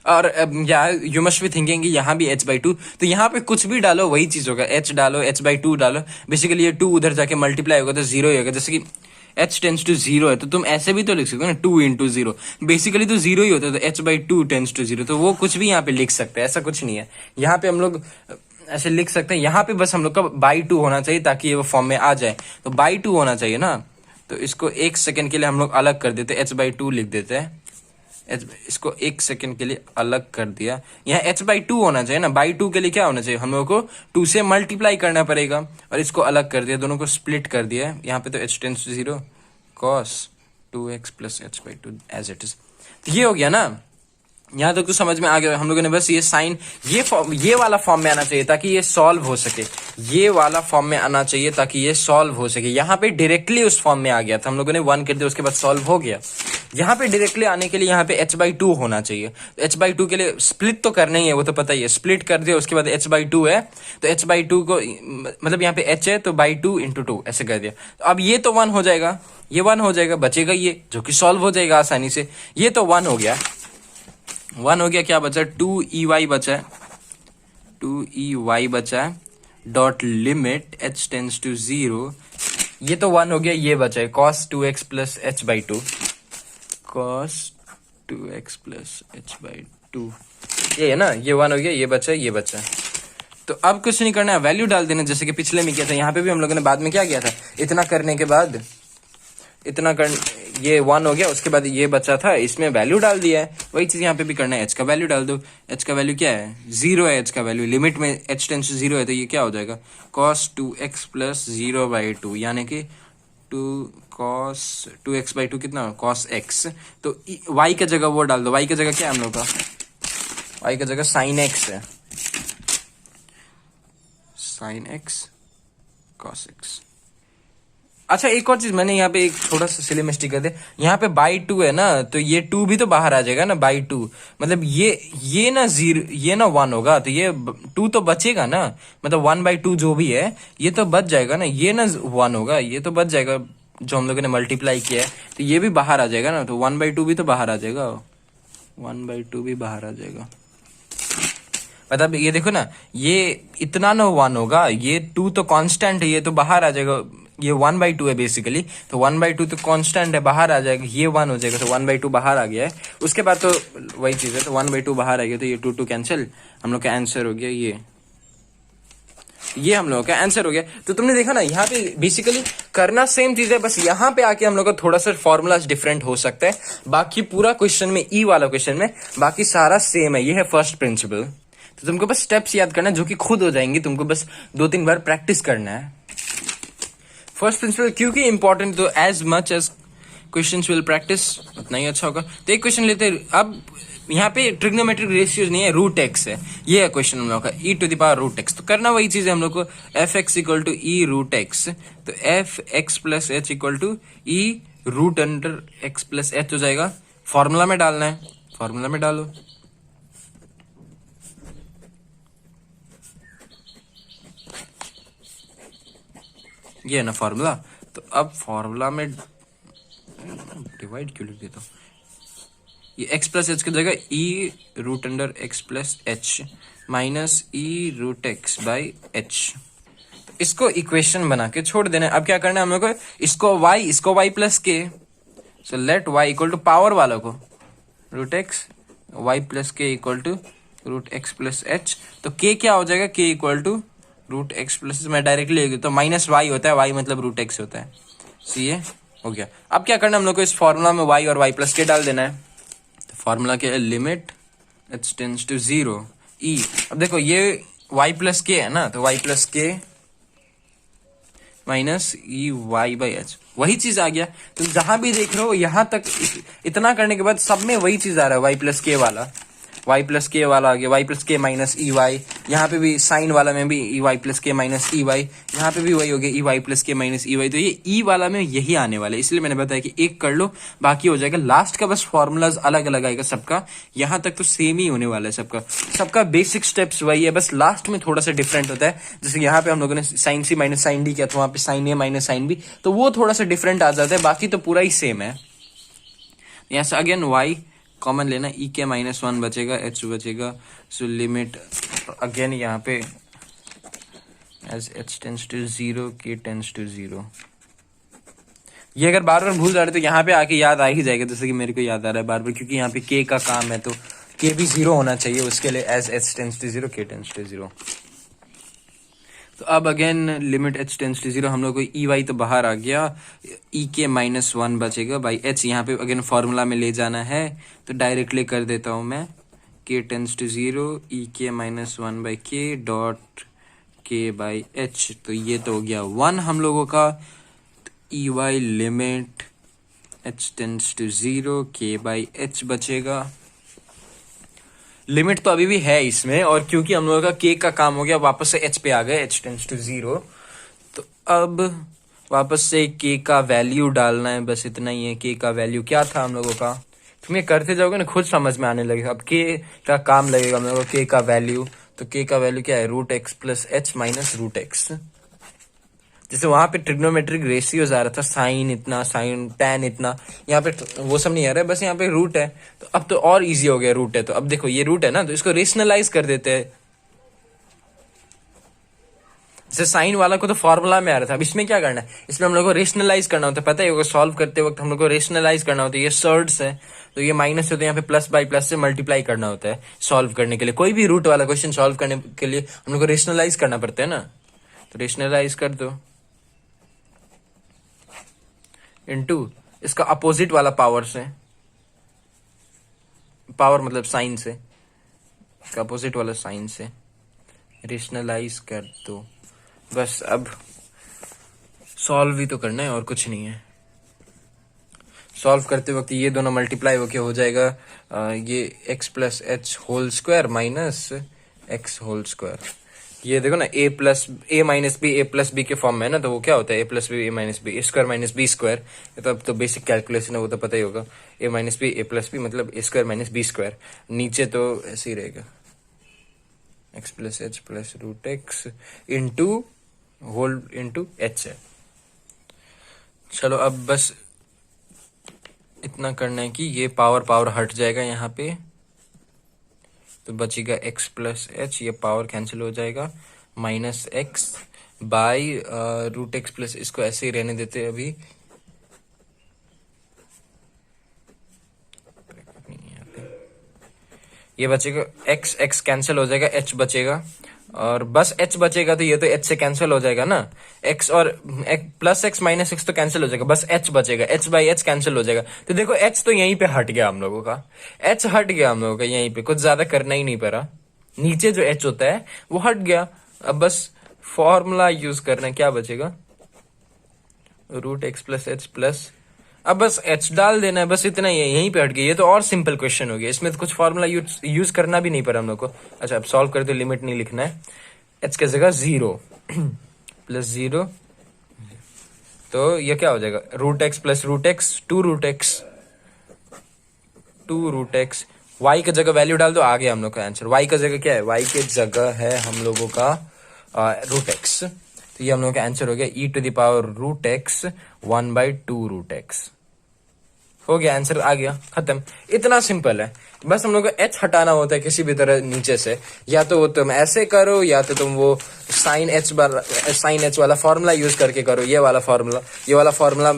और यू मस्ट बी थिंकिंग कि यहाँ भी h बाई 2, तो यहाँ पे कुछ भी डालो वही चीज होगा, h डालो h बाई 2 डालो, बेसिकली ये 2 उधर जाके मल्टीप्लाई होगा तो 0 ही होगा। जैसे कि h टेंस टू 0 है, तो तुम ऐसे भी तो लिख सकते हो ना, 2 इंटू 0, बेसिकली तो 0 ही होता है, तो h बाई 2 टेंस टू 0, तो वो कुछ भी यहाँ पे लिख सकते हैं, ऐसा कुछ नहीं है। यहाँ पे हम लोग ऐसे लिख सकते हैं, यहाँ पे बस हम लोग का बाई 2 होना चाहिए ताकि ये वो फॉर्म में आ जाए, तो बाई 2 होना चाहिए ना। तो इसको 1 सेकंड के लिए हम लोग अलग कर देते, h बाई 2 लिख देते हैं, इसको 1 सेकंड के लिए अलग कर दिया। यहाँ h बाई 2 होना चाहिए ना, बाई 2 के लिए क्या होना चाहिए, हम लोगों को 2 से मल्टीप्लाई करना पड़ेगा, और इसको अलग कर दिया, दोनों को स्प्लिट कर दिया। यहाँ पे तो h tends to 0 cos 2x plus H by two as it is. तो ये हो गया ना, यहां तक तो समझ में आ गया। हम लोगों ने बस ये साइन ये वाला फॉर्म में आना चाहिए ताकि ये सॉल्व हो सके, ये वाला फॉर्म में आना चाहिए ताकि ये सॉल्व हो सके। यहाँ पे डायरेक्टली उस फॉर्म में आ गया था, हम लोगों ने 1 कर दिया, उसके बाद सॉल्व हो गया। यहाँ पे डायरेक्टली आने के लिए यहाँ पे h/2 होना चाहिए। तो h/2 के लिए स्प्लिट तो करना ही है, वो तो पता ही है। स्प्लिट कर दिया, उसके बाद h/2 है, तो h/2 को मतलब यहाँ पे h है तो बाई 2 इंटू 2 ऐसे कर दिया। तो अब ये तो 1 हो जाएगा, ये 1 हो जाएगा, बचेगा ये जो कि सॉल्व हो जाएगा आसानी से। ये तो 1 हो गया, 1 हो गया। क्या बचा? 2EY बचा है, 2EY बचा है, dot limit h tends to 0। ये तो 1 हो गया, ये बचा है cos 2x plus H by to, cos 2x plus H by to, ये है ना, ये 1 हो गया, ये बचा है, ये बचा है। तो अब कुछ नहीं करना है, वैल्यू डाल देना जैसे कि पिछले में किया था। यहाँ पे भी हम लोगों ने बाद में क्या किया था, इतना करने के बाद ये 1 हो गया, उसके बाद ये बचा था, इसमें वैल्यू डाल दिया है। वही चीज यहाँ पे भी करना है, h का वैल्यू डाल दो। h का वैल्यू क्या है? 0 है h का वैल्यू, लिमिट में h टेंस टू 0 है, तो ये क्या हो जाएगा? cos 2x प्लस 0 बाई 2, यानी कि 2 cos 2x बाई 2 कितना? cos x। तो y का जगह वो डाल दो, y का जगह क्या है हम लोग का? y का जगह sin x है, sin x cos x। अच्छा, एक और चीज मैंने यहाँ पे एक थोड़ा सा सिली मिस्टेक कर दिया। यहाँ पे बाई 2 है ना, तो ये 2 भी तो बाहर आ जाएगा ना, बाई 2। मतलब ये ना 0, ये ना 1 होगा, तो ये 2 तो बचेगा ना, मतलब 1/2 जो भी है ये तो बच जाएगा ना, ये ना 1 होगा, ये तो बच जाएगा जो हम लोगों ने मल्टीप्लाई किया है, तो ये भी बाहर आ जाएगा ना, तो 1/2 भी तो बाहर आ जाएगा, 1/2 भी बाहर आ जाएगा। मतलब ये देखो ना, ये इतना ना 1 होगा, ये 2 तो कांस्टेंट है, ये तो बाहर आ जाएगा, ये 1/2 है बेसिकली, तो 1/2 तो कांस्टेंट है, बाहर आ जाएगा, ये 1 हो जाएगा, तो 1/2 बाहर आ गया है। उसके बाद तो वही चीज है, तो 1/2 बाहर आ गया, तो ये 2 कैंसिल, हम लोग का आंसर हो गया ये हम लोगों का आंसर हो गया। तो तुमने देखा ना, यहाँ पे बेसिकली करना सेम चीज है, बस यहाँ पे आके हम लोग का थोड़ा सा फॉर्मूलाज डिफरेंट हो सकता है। बाकी पूरा क्वेश्चन में, ई वाला क्वेश्चन में बाकी सारा सेम है। ये है फर्स्ट प्रिंसिपल। तो तुमको बस स्टेप्स याद करना है जो कि खुद हो जाएंगे, तुमको बस 2-3 बार प्रैक्टिस करना है। फर्स्ट प्रिंसिपल क्योंकि इंपॉर्टेंट, तो as much as questions will practice उतना ही अच्छा होगा। तो एक क्वेश्चन लेते हैं। अब यहाँ पे ट्रिग्नोमेट्रिक रेशियोज नहीं है, रूट एक्स है, ये है क्वेश्चन हम लोग का, e to the power root x. तो करना वही चीज है हम लोग को, f x equal to e root x, तो F x plus H equal to e root under x plus h हो जाएगा। फॉर्मूला में डालना है, फॉर्मूला में डालो, ये है ना फॉर्मूला। तो अब फॉर्मूला में डिवाइड क्यों लिख देता हूँ, ये x प्लस एच की जगह e root under x plus H minus e root x by h. इसको इक्वेशन बना के छोड़ देना है। अब क्या करना है हम लोग को, इसको y plus K, so let y equal to power वाला को रूट एक्स, y प्लस के equal to root X plus H. तो k क्या हो जाएगा, k equal to root X plus, मैं डायरेक्टली लिख देता हूँ, माइनस y होता है, y मतलब रूट एक्स होता है। सी ये हो गया। अब क्या करना है हम लोग को, इस फॉर्मूला में y और y प्लस के डाल देना है। फॉर्मूला क्या है, limit h tends to 0 e। अब देखो ये y प्लस के है ना, तो y प्लस के minus E Y by H, वही चीज आ गया। तो जहां भी देख रहे हो यहां तक इतना करने के बाद सब में वही चीज आ रहा है, y प्लस के वाला, y प्लस के वाला आ गया, y प्लस के माइनस ई वाई। यहाँ पे भी साइन वाला में भी ई वाई प्लस के माइनस ई वाई, यहाँ पे भी वही हो गया, ई वाई प्लस के माइनस ई वाई। तो ये ई वाला में यही आने वाला है, इसलिए मैंने बताया कि एक कर लो, बाकी हो जाएगा। लास्ट का बस फॉर्मूलाज अलग अलग आएगा सबका, यहाँ तक तो सेम ही होने वाला है सबका बेसिक स्टेप्स वही है, बस लास्ट में थोड़ा सा डिफरेंट होता है। जैसे यहाँ पे हम लोगों ने sign C minus sine D किया था, वहां पे sign A minus sine B, तो वो थोड़ा सा डिफरेंट आ जाता है, बाकी तो पूरा ही सेम है। यहाँ से अगेन वाई कॉमन लेना, ई के माइनस 1 बचेगा, एच बचेगा, सो लिमिट अगेन यहाँ पे as H tends to 0 K tends to 0। ये अगर बार बार भूल जा रहे तो यहाँ पे आके याद आ ही जाएगा, जैसे कि मेरे को याद आ रहा है बार बार, क्योंकि यहाँ पे के का काम है, तो के भी 0 होना चाहिए उसके लिए, as H tends to 0 K tends to 0। तो अब again limit h tends to 0, हम लोग को ई वाई तो बाहर आ गया, ई के माइनस 1 बचेगा बाई एच। यहाँ पे अगेन फॉर्मूला में ले जाना है, तो डायरेक्टली कर देता हूं मैं, k tends to 0 E K minus 1 by K dot K by H. तो ये तो हो गया 1 हम लोगों का। E Y limit h tends to 0, k/h बचेगा। लिमिट तो अभी भी है इसमें, और क्योंकि हम लोगों का k का काम हो गया, वापस से h पे आ गए, h टेंड्स टू 0। तो अब वापस से k का वैल्यू डालना है, बस इतना ही है। k का वैल्यू क्या था हम लोगों का, तुम ये करते जाओगे ना खुद समझ में आने लगेगा। अब k का काम लगेगा हम लोगों को, k का वैल्यू। तो k का वैल्यू क्या है, √x + h - √x। जैसे वहां पे ट्रिग्नोमेट्रिक रेशियोज आ रहा था, साइन इतना, साइन टैन इतना, यहाँ पे वो सब नहीं आ रहा है, बस यहाँ पे रूट है। तो अब तो और इजी हो गया, रूट है तो अब देखो ये रूट है ना, तो इसको रेशनलाइज कर देते हैं। जैसे साइन वाला को तो फॉर्मूला में आ रहा था, अब इसमें क्या करना है, इसमें हम लोग को रेशनलाइज करना होता है। पता है सॉल्व करते वक्त हम लोग को रेशनलाइज करना होता है। ये सर्ड्स है तो ये माइनस होते हैं, यहाँ पे प्लस बाई प्लस से मल्टीप्लाई करना होता है सॉल्व करने के लिए। कोई भी रूट वाला क्वेश्चन सॉल्व करने के लिए हम लोग को रेशनलाइज करना पड़ता है ना, तो रेशनलाइज कर दो इनटू इसका अपोजिट वाला पावर से, पावर मतलब साइन से, इसका अपोजिट वाला साइन से रेशनलाइज कर दो। बस अब सॉल्व ही तो करना है और कुछ नहीं है। सॉल्व करते वक्त ये दोनों मल्टीप्लाई होके हो जाएगा ये x + h whole square minus x whole square. ये देखो ना a - b a + b के फॉर्म में है ना, तो वो क्या होता है a + b a - b a square minus b square. ये तो अब तो बेसिक कैलकुलेशन है, वो तो पता ही होगा। a - b a + b मतलब a square minus b square. नीचे तो ऐसे ही रहेगा x + h + √x into whole into h है। चलो अब बस इतना करना है कि ये पावर हट जाएगा यहाँ पे, तो बचेगा x + h, ये पावर कैंसिल हो जाएगा, -x बाई √x प्लस, इसको ऐसे ही रहने देते हैं अभी। ये बचेगा x कैंसिल हो जाएगा, h बचेगा, और बस h बचेगा, तो ये तो h से कैंसिल हो जाएगा ना। x और +x - x तो कैंसिल हो जाएगा, बस h बचेगा, h/h कैंसिल हो जाएगा। तो देखो h तो यहीं पे हट गया हम लोगों का, h हट गया हम लोगों का यहीं पे, कुछ ज्यादा करना ही नहीं पड़ा। नीचे जो h होता है वो हट गया। अब बस फॉर्मूला यूज करना है, क्या बचेगा, √x + h प्लस, अब बस h डाल देना है, बस इतना ही है, यहीं पे हट गया। ये तो और सिंपल क्वेश्चन हो गया, इसमें तो कुछ फॉर्मूला यूज करना भी नहीं पड़ा हम लोग को। अच्छा अब सॉल्व करते लिमिट नहीं लिखना है, h की जगह 0 + 0, तो ये क्या हो जाएगा, √x + √x 2√x, y की जगह वैल्यू डाल दो, आ गया हम लोग का आंसर। y की जगह क्या है, y की जगह है हम लोगों का √x, तो ये हम लोगों का आंसर हो गया e⁻√x 1/2√x। हो गया आंसर, आ गया, खत्म। इतना सिंपल है, बस हम लोग को h हटाना होता है किसी भी तरह नीचे से, या तो वो तुम ऐसे करो, या तो तुम वो साइन h वाला फॉर्मूला यूज करके करो। ये वाला फॉर्मूला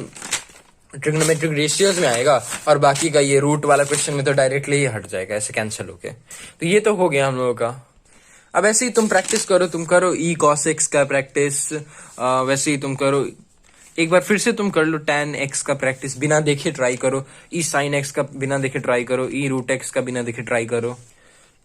ट्रिग्नोमेट्रिक रेशियोज में आएगा, और बाकी का ये रूट वाला क्वेश्चन में तो डायरेक्टली ही हट जाएगा, ऐसे कैंसिल होके। तो ये तो हो गया हम लोगों का। अब ऐसे ही तुम प्रैक्टिस करो, तुम करो e cos x का प्रैक्टिस, वैसे ही तुम करो, एक बार फिर से तुम कर लो tan x का प्रैक्टिस, बिना देखे ट्राई करो, e sin x का बिना देखे ट्राई करो, e √x का बिना देखे ट्राई करो।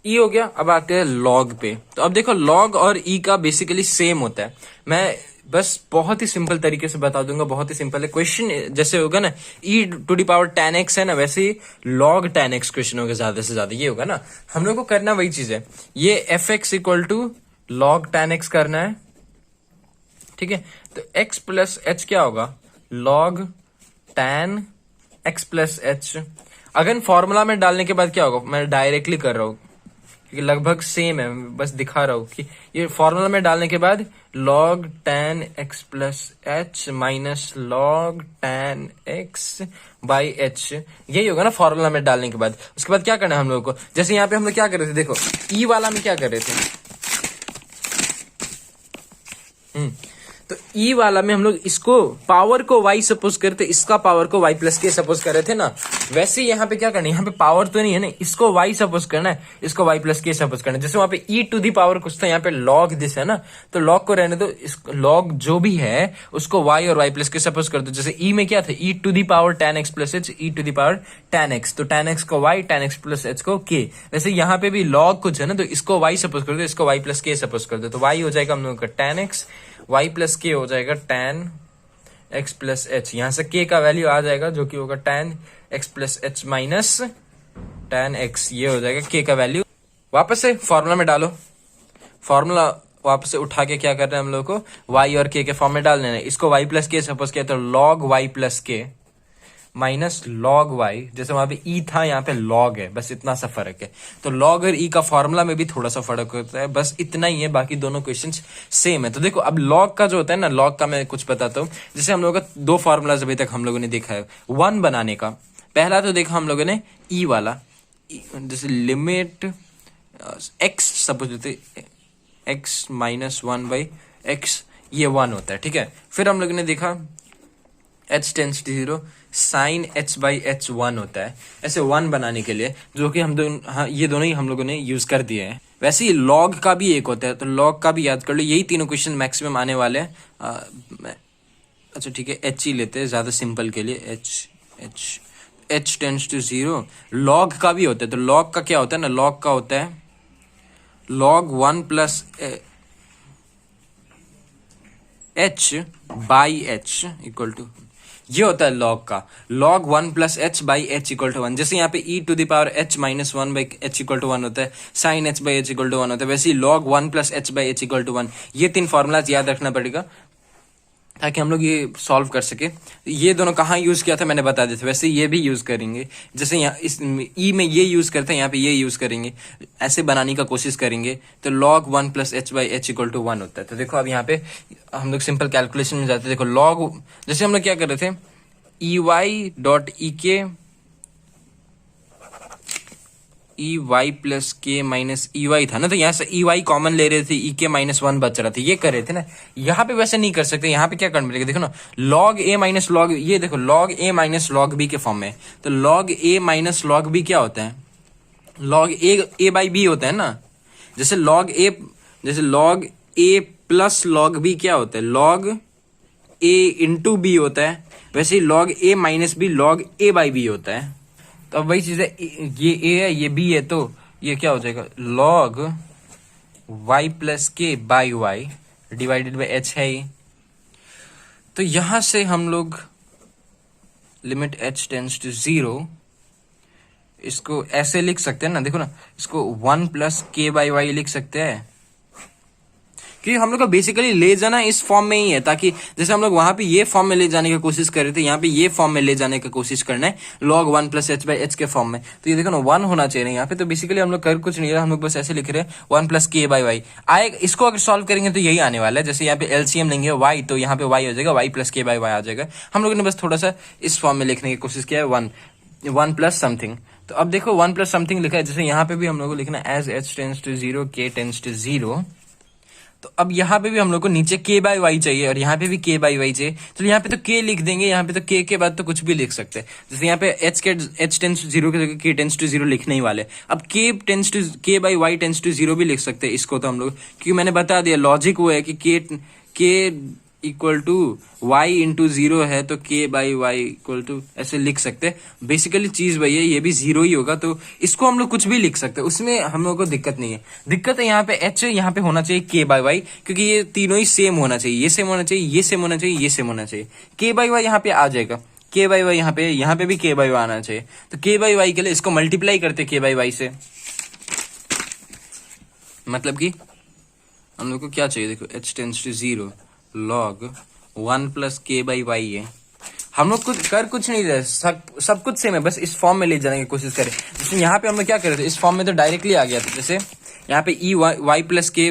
e हो गया, अब आते हैं log पे। तो अब देखो log और e का बेसिकली सेम होता है। मैं बस बहुत ही सिंपल तरीके से बता दूंगा, बहुत ही सिंपल है क्वेश्चन। जैसे होगा ना e⁻tan x है ना, वैसे ही log tan x क्वेश्चन होगा, ज्यादा से ज्यादा ये होगा ना। हम लोग को करना वही चीज है, ये fx = log tan x करना है, ठीक है। तो x + h क्या होगा, log tan x + h। अगर फॉर्मूला में डालने के बाद क्या होगा, मैं डायरेक्टली कर रहा हूँ क्योंकि लगभग सेम है, बस दिखा रहा हूँ कि ये फॉर्मूला में डालने के बाद log tan x + h minus log tan x/h, यही होगा ना फॉर्मूला में डालने के बाद। उसके बाद क्या करना है हम लोगों को, जैसे यहाँ पे हम लोग क्या कर रहे थे, देखो e वाला में क्या कर रहे थे, तो e वाला में हम लोग इसको पावर को y सपोज करते, इसका पावर को y + k सपोज कर रहे थे ना। वैसे यहाँ पे क्या करना है, यहाँ पे पावर तो नहीं है ना, इसको y सपोज करना है, इसको y + k सपोज करना है। जैसे वहां पे e⁻ कुछ था, यहाँ पे log दिस है ना, तो log को रहने दो, log जो भी है उसको y और y + k सपोज कर दो। जैसे e में क्या था, e⁻tan x + h, e⁻tan x, तो tan x को y, tan x + h को k। वैसे यहाँ पे भी log कुछ है ना, तो इसको y सपोज कर दो, इसको y + k सपोज कर दो, तो y हो जाएगा हम लोगों का tan x, y + k हो जाएगा tan एक्स प्लस एच, यहां से k का वैल्यू आ जाएगा जो कि होगा tan x plus H minus tan x, ये हो जाएगा k का वैल्यू। वापस से फॉर्मूला में डालो, फॉर्मूला वापस से उठा के क्या कर रहे हैं हम लोग को y और k के फॉर्म में डाल देना है। इसको y प्लस के सपोज किया तो log y प्लस के माइनस लॉग वाई, जैसे वहां पे ई था यहाँ पे लॉग है, बस इतना सा फर्क है। तो लॉग और ई का फॉर्मूला में भी थोड़ा सा फर्क होता है, बस इतना ही है, बाकी दोनों क्वेश्चंस सेम है। तो देखो अब लॉग का जो होता है ना, लॉग का मैं कुछ बताता हूँ। जैसे हम लोगों का दो फॉर्मूलाज अभी तक हम लोगों ने देखा है वन बनाने का। पहला तो देखा हम लोगों ने ई वाला, जैसे लिमिट एक्स सपोज होते x minus one by x, ये वन होता है, ठीक है। फिर हम लोगों ने देखा h tends to zero sine h by H one होता है, ऐसे वन बनाने के लिए, जो कि हम दोनों, हाँ, ये दोनों ही हम लोगों ने यूज कर दिए हैं। वैसे ही लॉग का भी एक होता है, तो लॉग का भी याद कर लो। यही तीनों क्वेश्चन मैक्सिमम आने वाले हैं। अच्छा ठीक है, h ही लेते हैं ज्यादा सिंपल के लिए, h tends to zero. Log का भी होता है, तो लॉग का क्या होता है ना, लॉग का होता है log one plus h by H equal to, ये होता है लॉग का, log one plus H by H equal to one. जैसे यहाँ पे e to the power h minus one by H equal to one होता है, sine h by H equal to one होता है, वैसे ही log one plus H by H equal to one. ये तीन फॉर्मूलाज याद रखना पड़ेगा ताकि हम लोग ये सॉल्व कर सके। ये दोनों कहाँ यूज किया था मैंने बता दिया था, वैसे ये भी यूज करेंगे। जैसे यहाँ इस ई में ये यूज करते हैं, यहाँ पे ये यूज करेंगे, ऐसे बनाने का कोशिश करेंगे। तो log one plus H by H equal to one होता है। तो देखो अब यहाँ पे हम लोग सिंपल कैलकुलेशन में जाते हैं। देखो लॉग, जैसे हम लोग क्या कर रहे थे, ई वाई डॉट ई के, ई वाई प्लस के माइनस ई वाई था ना, तो यहाँ से ई वाई कॉमन ले रहे थे, ई के माइनस वन बच रहा था, ये कर रहे थे ना। यहाँ पे वैसे नहीं कर सकते, यहाँ पे क्या करना पड़ेगा, देखो ना, लॉग ए माइनस लॉग, ये देखो log A minus log B के फॉर्म में। तो log A minus log B क्या होता है, लॉग ए बाई बी होता है ना। जैसे लॉग ए प्लस लॉग बी क्या होता है, लॉग ए इंटू बी होता है। वैसे ही log A minus B log A by B होता है। तो अब वही चीज है, ये ए है ये बी है, तो ये क्या हो जाएगा, लॉग वाई प्लस के by Y divided by H है ही। तो यहां से हम लोग limit H tends to zero, इसको ऐसे लिख सकते हैं ना, देखो ना, इसको वन प्लस के बाई वाई लिख सकते हैं, क्योंकि हम लोग का बेसिकली ले जाना इस फॉर्म में ही है, ताकि जैसे हम लोग वहां पे ये फॉर्म में ले जाने की कोशिश कर रहे थे, यहाँ पे ये फॉर्म में ले जाने की कोशिश करना है, log one plus H by H के फॉर्म में। तो ये देखो ना, वन होना चाहिए यहाँ पे। तो बेसिकली हम लोग कर कुछ नहीं रहा, हम लोग बस ऐसे लिख रहे हैं वन प्लस के बाई वाई आए। इसको अगर सॉल्व करेंगे तो यही आने वाला है। जैसे यहाँ पे एलसीएम लेंगे वाई, तो यहाँ पे वाई हो जाएगा, वाई प्लस के बाई वाई आ जाएगा। हम लोगों ने बस थोड़ा सा इस फॉर्म में लिखने की कोशिश किया है, वन प्लस समथिंग। तो अब देखो वन प्लस समथिंग लिखा है, जैसे यहाँ पे भी हम लोग को लिखना है as H tends to zero K tends to zero. तो अब यहाँ पे भी हम लोग को नीचे k बाई वाई चाहिए और यहाँ पे भी k बाई वाई चाहिए। तो यहाँ पे तो k लिख देंगे, यहाँ पे तो k के बाद तो कुछ भी लिख सकते हैं। जैसे यहाँ पे h टेंस टू जीरो के जगह k टेंस टू जीरो लिखने ही वाले। अब k by y tends to zero भी लिख सकते हैं इसको तो हम लोग, क्योंकि मैंने बता दिया लॉजिक वो है कि k equal to y into zero है, तो k by y equal to ऐसे लिख सकते हैं। बेसिकली चीज वही है, ये भी जीरो ही होगा, तो इसको हम लोग कुछ भी लिख सकते हैं, उसमें हम लोग को दिक्कत नहीं है। दिक्कत है यहाँ पे h, यहाँ पे होना चाहिए k बाई वाई, क्योंकि ये तीनों ही सेम होना चाहिए, ये सेम होना चाहिए, ये सेम होना चाहिए, ये सेम होना चाहिए। k बाई वाई यहाँ पे आ जाएगा, k बाई वाई यहाँ पे भी k बाई वाई आना चाहिए। तो k बाई वाई के लिए इसको मल्टीप्लाई करते k बाई वाई से, मतलब कि हम लोग को क्या चाहिए, देखो h tends to zero log one plus के बाई वाई है। हम लोग कुछ नहीं रहे, सब कुछ सेम है, बस इस फॉर्म में ले जाने की कोशिश करें। जैसे यहाँ पे हम लोग क्या कर रहे थे, इस फॉर्म में तो डायरेक्टली आ गया था। जैसे यहाँ पे ई वाई प्लस के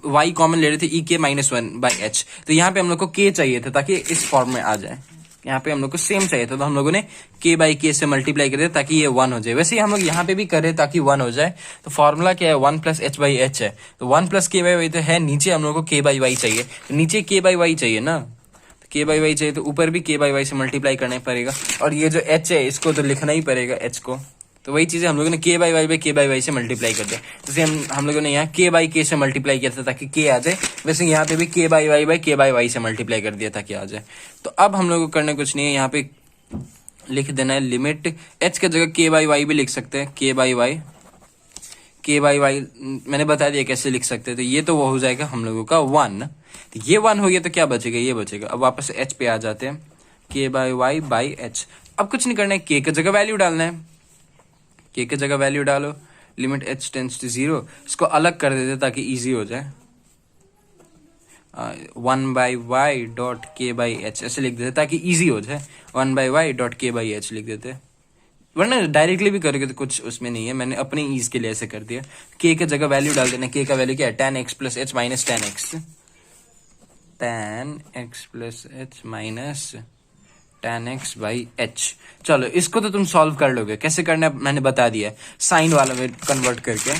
वाई कॉमन ले रहे थे, ई K minus one by H. तो यहाँ पे हम लोग को के चाहिए था ताकि इस फॉर्म में आ जाए। यहाँ पे हम लोग को सेम चाहिए था, तो हम लोगों ने k बाई के से मल्टीप्लाई कर दिया ताकि ये वन हो जाए। वैसे ही हम लोग यहाँ पे भी कर रहे ताकि वन हो जाए। तो फॉर्मूला क्या है, one plus H by H है। तो वन प्लस के बाई वाई तो है, नीचे हम लोग को k बाई वाई चाहिए, तो नीचे k बाई वाई चाहिए ना, तो k बाई वाई चाहिए, तो ऊपर भी k बाई वाई से मल्टीप्लाई करना पड़ेगा। और ये जो h है इसको तो लिखना ही पड़ेगा h को। तो वही चीजें हम लोगों ने k बाई वाई से मल्टीप्लाई कर दिया। जैसे हम लोगों ने यहाँ k बाई के से मल्टीप्लाई किया था ताकि k आ जाए, वैसे यहाँ पे भी k बाई वाई से मल्टीप्लाई कर दिया ताकि आ जाए। तो अब हम लोग को करना कुछ नहीं है, यहाँ पे लिख देना है लिमिट h की जगह k बाई वाई भी लिख सकते हैं, k बाई के बाई वाई मैंने बता दिया कैसे लिख सकते हैं, तो ये तो वो हो जाएगा हम लोगों का 1। तो ये 1 हो गया तो क्या बचेगा, ये बचेगा। अब वापस एच पे आ जाते हैं, के बाई वाई बाई एच। अब कुछ नहीं करना है, के की जगह वैल्यू डालना है, के की जगह वैल्यू डालो, लिमिट एच टेंस टू 0। इसको अलग कर देते ताकि इजी हो जाए, 1 by y dot K by H ऐसे लिख देते ताकि इजी हो जाए, 1 by y dot K by H लिख देते। वरना डायरेक्टली भी करोगे तो कुछ उसमें नहीं है, मैंने अपने ईज के लिए ऐसे कर दिया। के की जगह वैल्यू डाल देना, के का वैल्यू क्या है, tan x plus H minus tan x, tan x plus H minus tan x by H. चलो इसको तो तुम सॉल्व कर लोगे, कैसे करना है मैंने बता दिया, साइन वाला में कन्वर्ट करके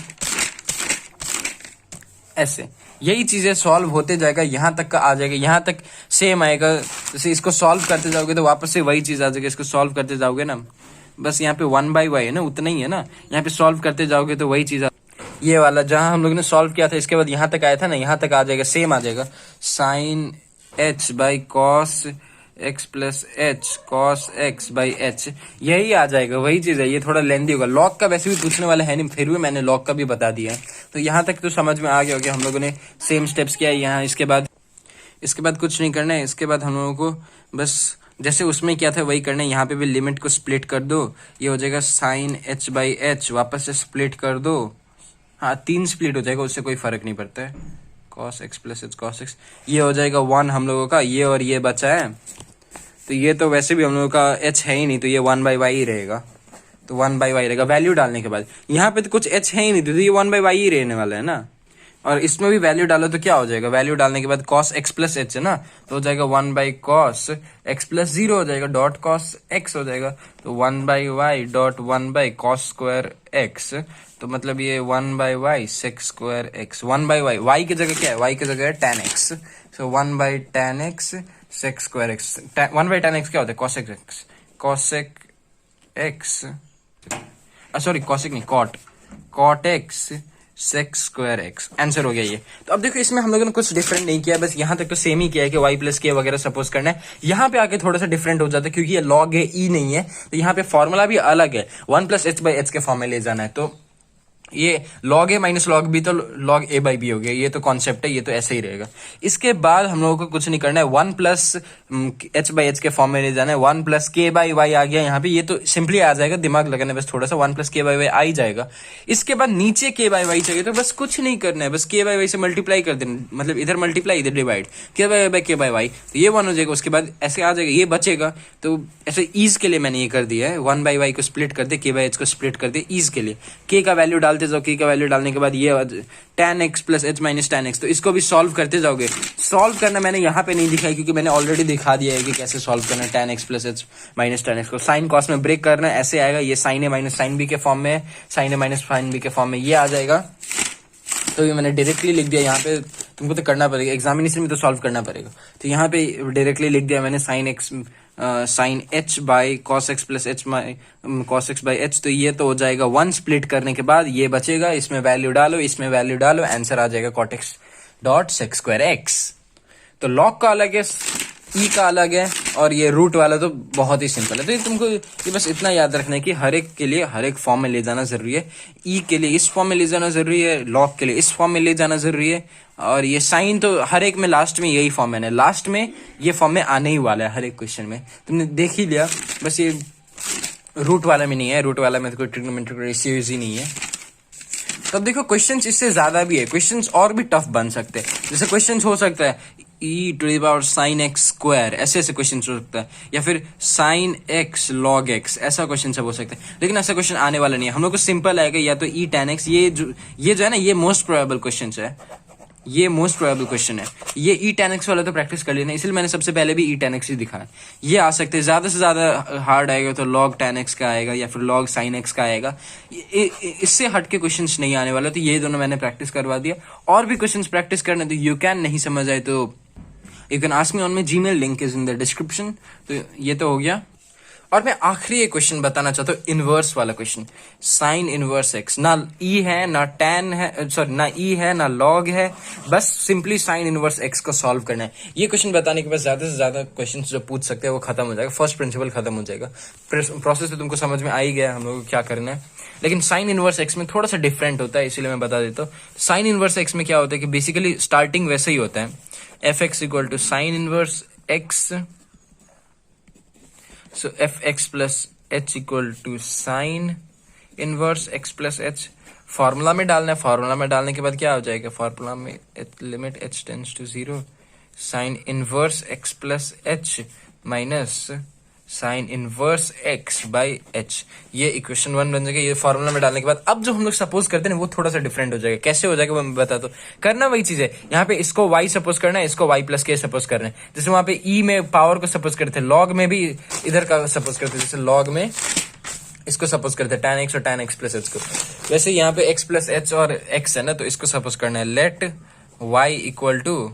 ऐसे। यही चीजें सॉल्व होते जाएगा, यहां तक का आ जाएगा, यहां तक सेम आएगा। जैसे इसको सॉल्व करते जाओगे तो वापस से वही चीज आ जाएगी, इसको सॉल्व करते जाओगे ना, बस यहाँ पे 1 बाई वाई है ना, उतना ही है ना, यहाँ पे सॉल्व करते जाओगे तो वही चीज ये वाला जहां हम लोग ने सॉल्व किया था इसके बाद यहाँ तक आया था ना, यहाँ तक आ जाएगा, सेम आ जाएगा, sine H by cos x plus H cos x by H, यही आ जाएगा, वही चीज है। ये थोड़ा लेंदी होगा, लॉग का वैसे भी पूछने वाला है नहीं, फिर भी मैंने लॉग का भी बता दिया है। तो यहाँ तक तो समझ में आ गया होगा, हम लोगों ने सेम स्टेप्स किया है यहाँ। इसके बाद कुछ नहीं करना है, इसके बाद हम लोगों को बस जैसे उसमें क्या था वही करना है। यहाँ पे भी लिमिट को स्प्लिट कर दो, ये हो जाएगा साइन एच बाई एच, वापस से स्प्लिट कर दो, हाँ 3 स्प्लिट हो जाएगा, उससे कोई फर्क नहीं पड़ता है, cos x plus H cos X, ये हो जाएगा 1 हम लोगों का, ये और ये बचा है। तो ये तो वैसे भी हम लोगों का एच है ही नहीं, तो ये 1 बाई वाई ही रहेगा, तो 1 बाई वाई रहेगा वैल्यू डालने के बाद। यहाँ पे तो कुछ एच है ही नहीं, तो ये 1 बाई वाई ही रहने वाला है ना। और इसमें भी वैल्यू डालो तो क्या हो जाएगा, वैल्यू डालने के बाद कॉस एक्स प्लस एच है ना, तो हो जाएगा 1 बाई कॉस एक्स प्लस 0 हो जाएगा, डॉट कॉस एक्स हो जाएगा, तो 1 by y dot 1 by cos square x, तो मतलब ये 1 by y sec square x. 1 by y, y की जगह क्या है, वाई की जगह है tan x, so 1 by tan x sec square x. 1 by tan x क्या होता है, cosec x, cosec x, sorry cosec नहीं, cot x sec square x, answer हो गया ये। तो अब देखो इसमें हम लोगों ने कुछ डिफरेंट नहीं किया, बस यहाँ तक तो सेम ही किया है कि y प्लस के वगैरह सपोज करना है। यहाँ पे आके थोड़ा सा डिफरेंट हो जाता है क्योंकि ये लॉग है, ई नहीं है, तो यहाँ पे फॉर्मूला भी अलग है, 1 प्लस एच बाई एच के फॉर्म में ले जाना है। तो ये log A minus log B तो लॉग ए बाई बी हो गया, ये तो कॉन्सेप्ट है, ये तो ऐसे ही रहेगा। इसके बाद हम लोगों को कुछ नहीं करना है, 1 प्लस एच बाई एच के फॉर्म में ले जाना है, 1 प्लस के बाई वाई आ गया यहाँ पे, ये तो सिंपली आ जाएगा, दिमाग लगाना बस थोड़ा सा, 1 प्लस के बाई वाई आ ही जाएगा। इसके बाद नीचे के बाई वाई चाहिए तो बस कुछ नहीं करना है, बस के बाई वाई से मल्टीप्लाई कर देना, मतलब इधर मल्टीप्लाई इधर डिवाइड, के बाई बाई के बाई वाई, तो ये 1 हो जाएगा। उसके बाद ऐसे आ जाएगा, ये बचेगा, तो ऐसे ईज के लिए मैंने ये कर दिया है, 1 बाई वाई को स्प्लिट कर दे, के बाई एच को स्प्लिट कर दे ईज के लिए, के का वैल्यू डालते जाओ, के का वैल्यू डालने के बाद ये tan x plus H minus tan x, तो इसको भी सॉल्व करते जाओगे। सॉल्व करना मैंने यहाँ पे नहीं दिखाया क्योंकि मैंने ऑलरेडी दिखा दिया है कि कैसे सॉल्व करना है tan x plus H minus tan x को। साइन कॉस में ब्रेक करना है, ऐसे आएगा, ये sine A minus sine B के फॉर्म में, sine A minus sine B के फॉर्म में ये आ जाएगा। तो ये मैंने डायरेक्टली लिख दिया, यहाँ पे तुमको तो करना पड़ेगा, एग्जामिनेशन में तो सॉल्व करना पड़ेगा, तो यहाँ पे डायरेक्टली लिख दिया मैंने sine x sine H by cos x plus H cos x by H, तो ये तो हो जाएगा 1 स्प्लिट करने के बाद ये बचेगा, इसमें वैल्यू डालो, इसमें वैल्यू डालो, आंसर आ जाएगा cot x dot sec square x. तो लॉग का अलग है, ई का अलग है, और ये रूट वाला तो बहुत ही सिंपल है। तो ये तुमको ये बस इतना याद रखना है कि हर एक के लिए हर एक फॉर्म में ले जाना जरूरी है, ई के लिए इस फॉर्म में ले जाना जरूरी है, लॉग के लिए इस फॉर्म में ले जाना जरूरी है, और ये साइन तो हर एक में लास्ट में यही फॉर्म है, लास्ट में ये फॉर्म में आने ही वाला है हर एक क्वेश्चन में, तुमने देख ही लिया। बस ये रूट वाला में नहीं है, रूट वाला में तो कोई ट्रिग्नोमेट्रिक रेशियोज ही नहीं है। तब देखो क्वेश्चंस इससे ज्यादा भी है, क्वेश्चंस और भी टफ बन सकते हैं, जैसे क्वेश्चंस हो सकता है e to the power sine x square, ऐसे ऐसे क्वेश्चन हो सकता है, या फिर साइन एक्स लॉग एक्स, ऐसा क्वेश्चन सब हो सकता है, लेकिन ऐसा क्वेश्चन आने वाला नहीं है। हम लोग को सिंपल आएगा या तो ई tan x, ये जो है ना, ये मोस्ट प्रोबेबल क्वेश्चन है, ये मोस्ट प्रोबेबल क्वेश्चन है। ये ई tan x वाला तो प्रैक्टिस कर लेना, इसलिए मैंने सबसे पहले भी ई tan x ही दिखाया। ये आ सकते हैं, ज्यादा से ज्यादा हार्ड आएगा तो log tan x का आएगा या फिर log sin x का आएगा, इससे हट के क्वेश्चंस नहीं आने वाला। तो ये दोनों मैंने प्रैक्टिस करवा दिया, और भी क्वेश्चंस प्रैक्टिस करने, तो यू कैन नहीं समझ आए तो you can ask me on my Gmail, link is in the description. तो ये तो हो गया। और मैं आखिरी एक क्वेश्चन बताना चाहता हूँ, इनवर्स वाला क्वेश्चन। साइन इनवर्स एक्स, ना ई है ना टैन है, सॉरी ना ई है ना लॉग है, बस सिंपली साइन इनवर्स एक्स को सॉल्व करना है। ये क्वेश्चन बताने के बाद ज्यादा से ज्यादा क्वेश्चन जो पूछ सकते हैं वो खत्म हो जाएगा, फर्स्ट प्रिंसिपल खत्म हो जाएगा। प्रोसेस तो तुमको समझ में आ ही गया हम लोग को क्या करना है, लेकिन साइन इनवर्स एक्स में थोड़ा सा डिफरेंट होता है, इसीलिए मैं बता देता हूँ। साइन इनवर्स एक्स में क्या होता है कि बेसिकली स्टार्टिंग वैसे ही होता है, F x equal to sine inverse x, so fx plus h equal to sine inverse x plus h. Formula में डालना है, फॉर्मूला में डालने के बाद क्या हो जाएगा, फॉर्मूला में limit h tends to 0 sine inverse x plus H minus sine inverse x by h। ये इक्वेशन 1 बन जाएगा। ये फॉर्मूला में डालने के बाद अब जो हम लोग सपोज करते हैं वो थोड़ा सा डिफरेंट हो जाएगा। कैसे हो जाएगा वो मैं बताता हूँ। करना वही चीज है, यहाँ पे इसको y सपोज करना है, इसको y प्लस के सपोज करना है। जैसे वहां पे e में पावर को सपोज करते थे, log में भी इधर का सपोज करते, जैसे log में इसको सपोज करते tan x और tan x प्लस एच को, वैसे यहाँ पे x प्लस एच और x है ना, तो इसको सपोज करना है लेट y इक्वल टू,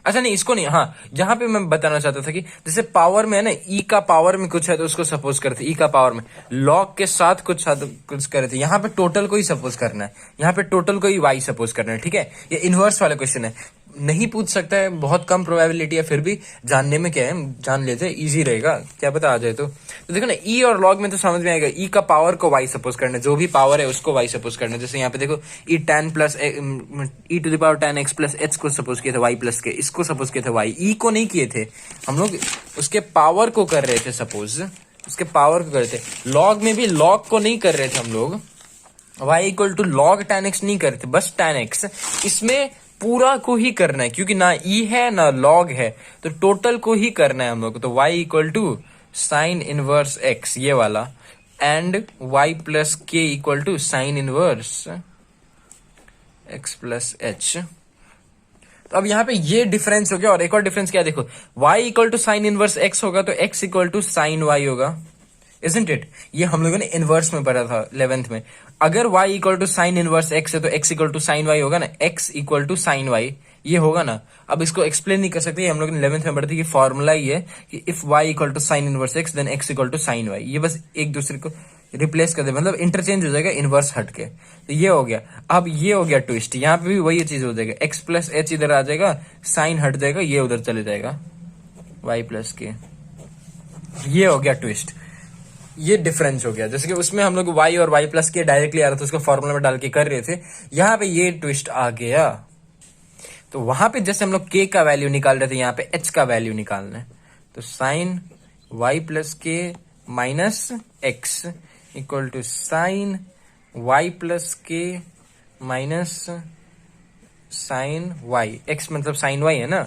अच्छा नहीं इसको नहीं, हाँ जहां पे मैं बताना चाहता था कि जैसे पावर में है ना, ई का पावर में कुछ है तो उसको सपोज करते, ई का पावर में लॉग के साथ कुछ करे थे, यहाँ पे टोटल को ही सपोज करना है, यहाँ पे टोटल को ही वाई सपोज करना है, ठीक है। ये इनवर्स वाला क्वेश्चन है, नहीं पूछ सकता है, बहुत कम प्रोबेबिलिटी है, फिर भी जानने में क्या है, जान लेते हैं, इजी रहेगा, क्या पता आ जाए तो देखो ना, ई और लॉग में तो समझ में आएगा, ई का पावर को वाई सपोज करना है, जो भी पावर है उसको वाई सपोज करना है। जैसे यहाँ पे देखो e tan plus e to the power tan x plus h को सपोज किए थे वाई प्लस के, इसको सपोज किए थे वाई, ई को नहीं किए थे हम लोग, उसके पावर को कर रहे थे सपोज, उसके पावर को कर रहे थे। लॉग में भी लॉग को नहीं कर रहे थे हम लोग, y equal to log tan x नहीं करते, बस टैन एक्स, इसमें पूरा को ही करना है क्योंकि ना ई है ना लॉग है, तो टोटल को ही करना है हम लोग को। तो y equal to sine inverse x ये वाला, एंड y प्लस के equal to sine inverse x plus H. तो अब यहाँ पे ये डिफरेंस हो गया, और एक और डिफरेंस क्या देखो, y equal to sine inverse x होगा तो x equal to sine y होगा, isn't it? ये हम लोगों ने इनवर्स में पढ़ा था 11th में। अगर y equal to sine inverse x है तो x equal to sine y होगा ना, x equal to sine y ये होगा ना। अब इसको एक्सप्लेन नहीं कर सकते, हम लोग ने 11th में पढ़ा था कि फॉर्मूला ही है कि if y equal to sine inverse x then x equal to sine y, ये बस एक दूसरे को रिप्लेस कर दे, मतलब इंटरचेंज हो जाएगा इनवर्स हट के, तो ये हो गया। अब ये हो गया ट्विस्ट, यहाँ पे भी वही चीज हो जाएगा, x प्लस एच इधर आ जाएगा, साइन हट जाएगा, ये उधर चले जाएगा y प्लस के, ये हो गया ट्विस्ट, ये डिफरेंस हो गया। जैसे कि उसमें हम लोग y और y प्लस के डायरेक्टली आ रहा था, उसको फॉर्मूला में डाल के कर रहे थे, यहाँ पे ये ट्विस्ट आ गया। तो वहां पे जैसे हम लोग k का वैल्यू निकाल रहे थे, यहाँ पे h का वैल्यू निकालना है, तो साइन y प्लस के minus x equal to sine y plus के माइनस साइन y, x मतलब साइन y है ना,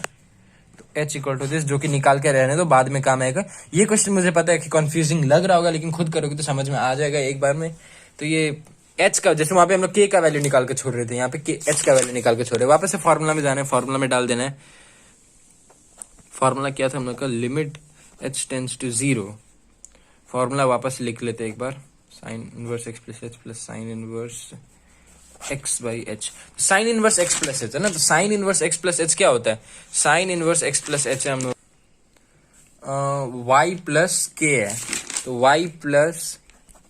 h इक्वल टू दिस, जो कि निकाल के रहने दो, बाद में काम आएगा। ये क्वेश्चन मुझे पता है कि कंफ्यूजिंग लग रहा होगा, लेकिन खुद करोगे तो समझ में आ जाएगा एक बार में। तो ये h का, जैसे वहां पे हम लोग k का वैल्यू निकाल के छोड़ रहे थे, यहाँ पे h का वैल्यू निकाल के छोड़ रहे हैं, वापस से फॉर्मूला में जाना है, फॉर्मूला में डाल देना है। फॉर्मूला क्या था हम लोग का, limit h tends to 0, formula वापस लिख लेते एक बार, sine inverse x plus H plus sine inverse x by h, sine inverse x plus H है ना, तो sine inverse x plus h क्या होता है, sine inverse x plus H है हम लोग y प्लस के है, तो y plus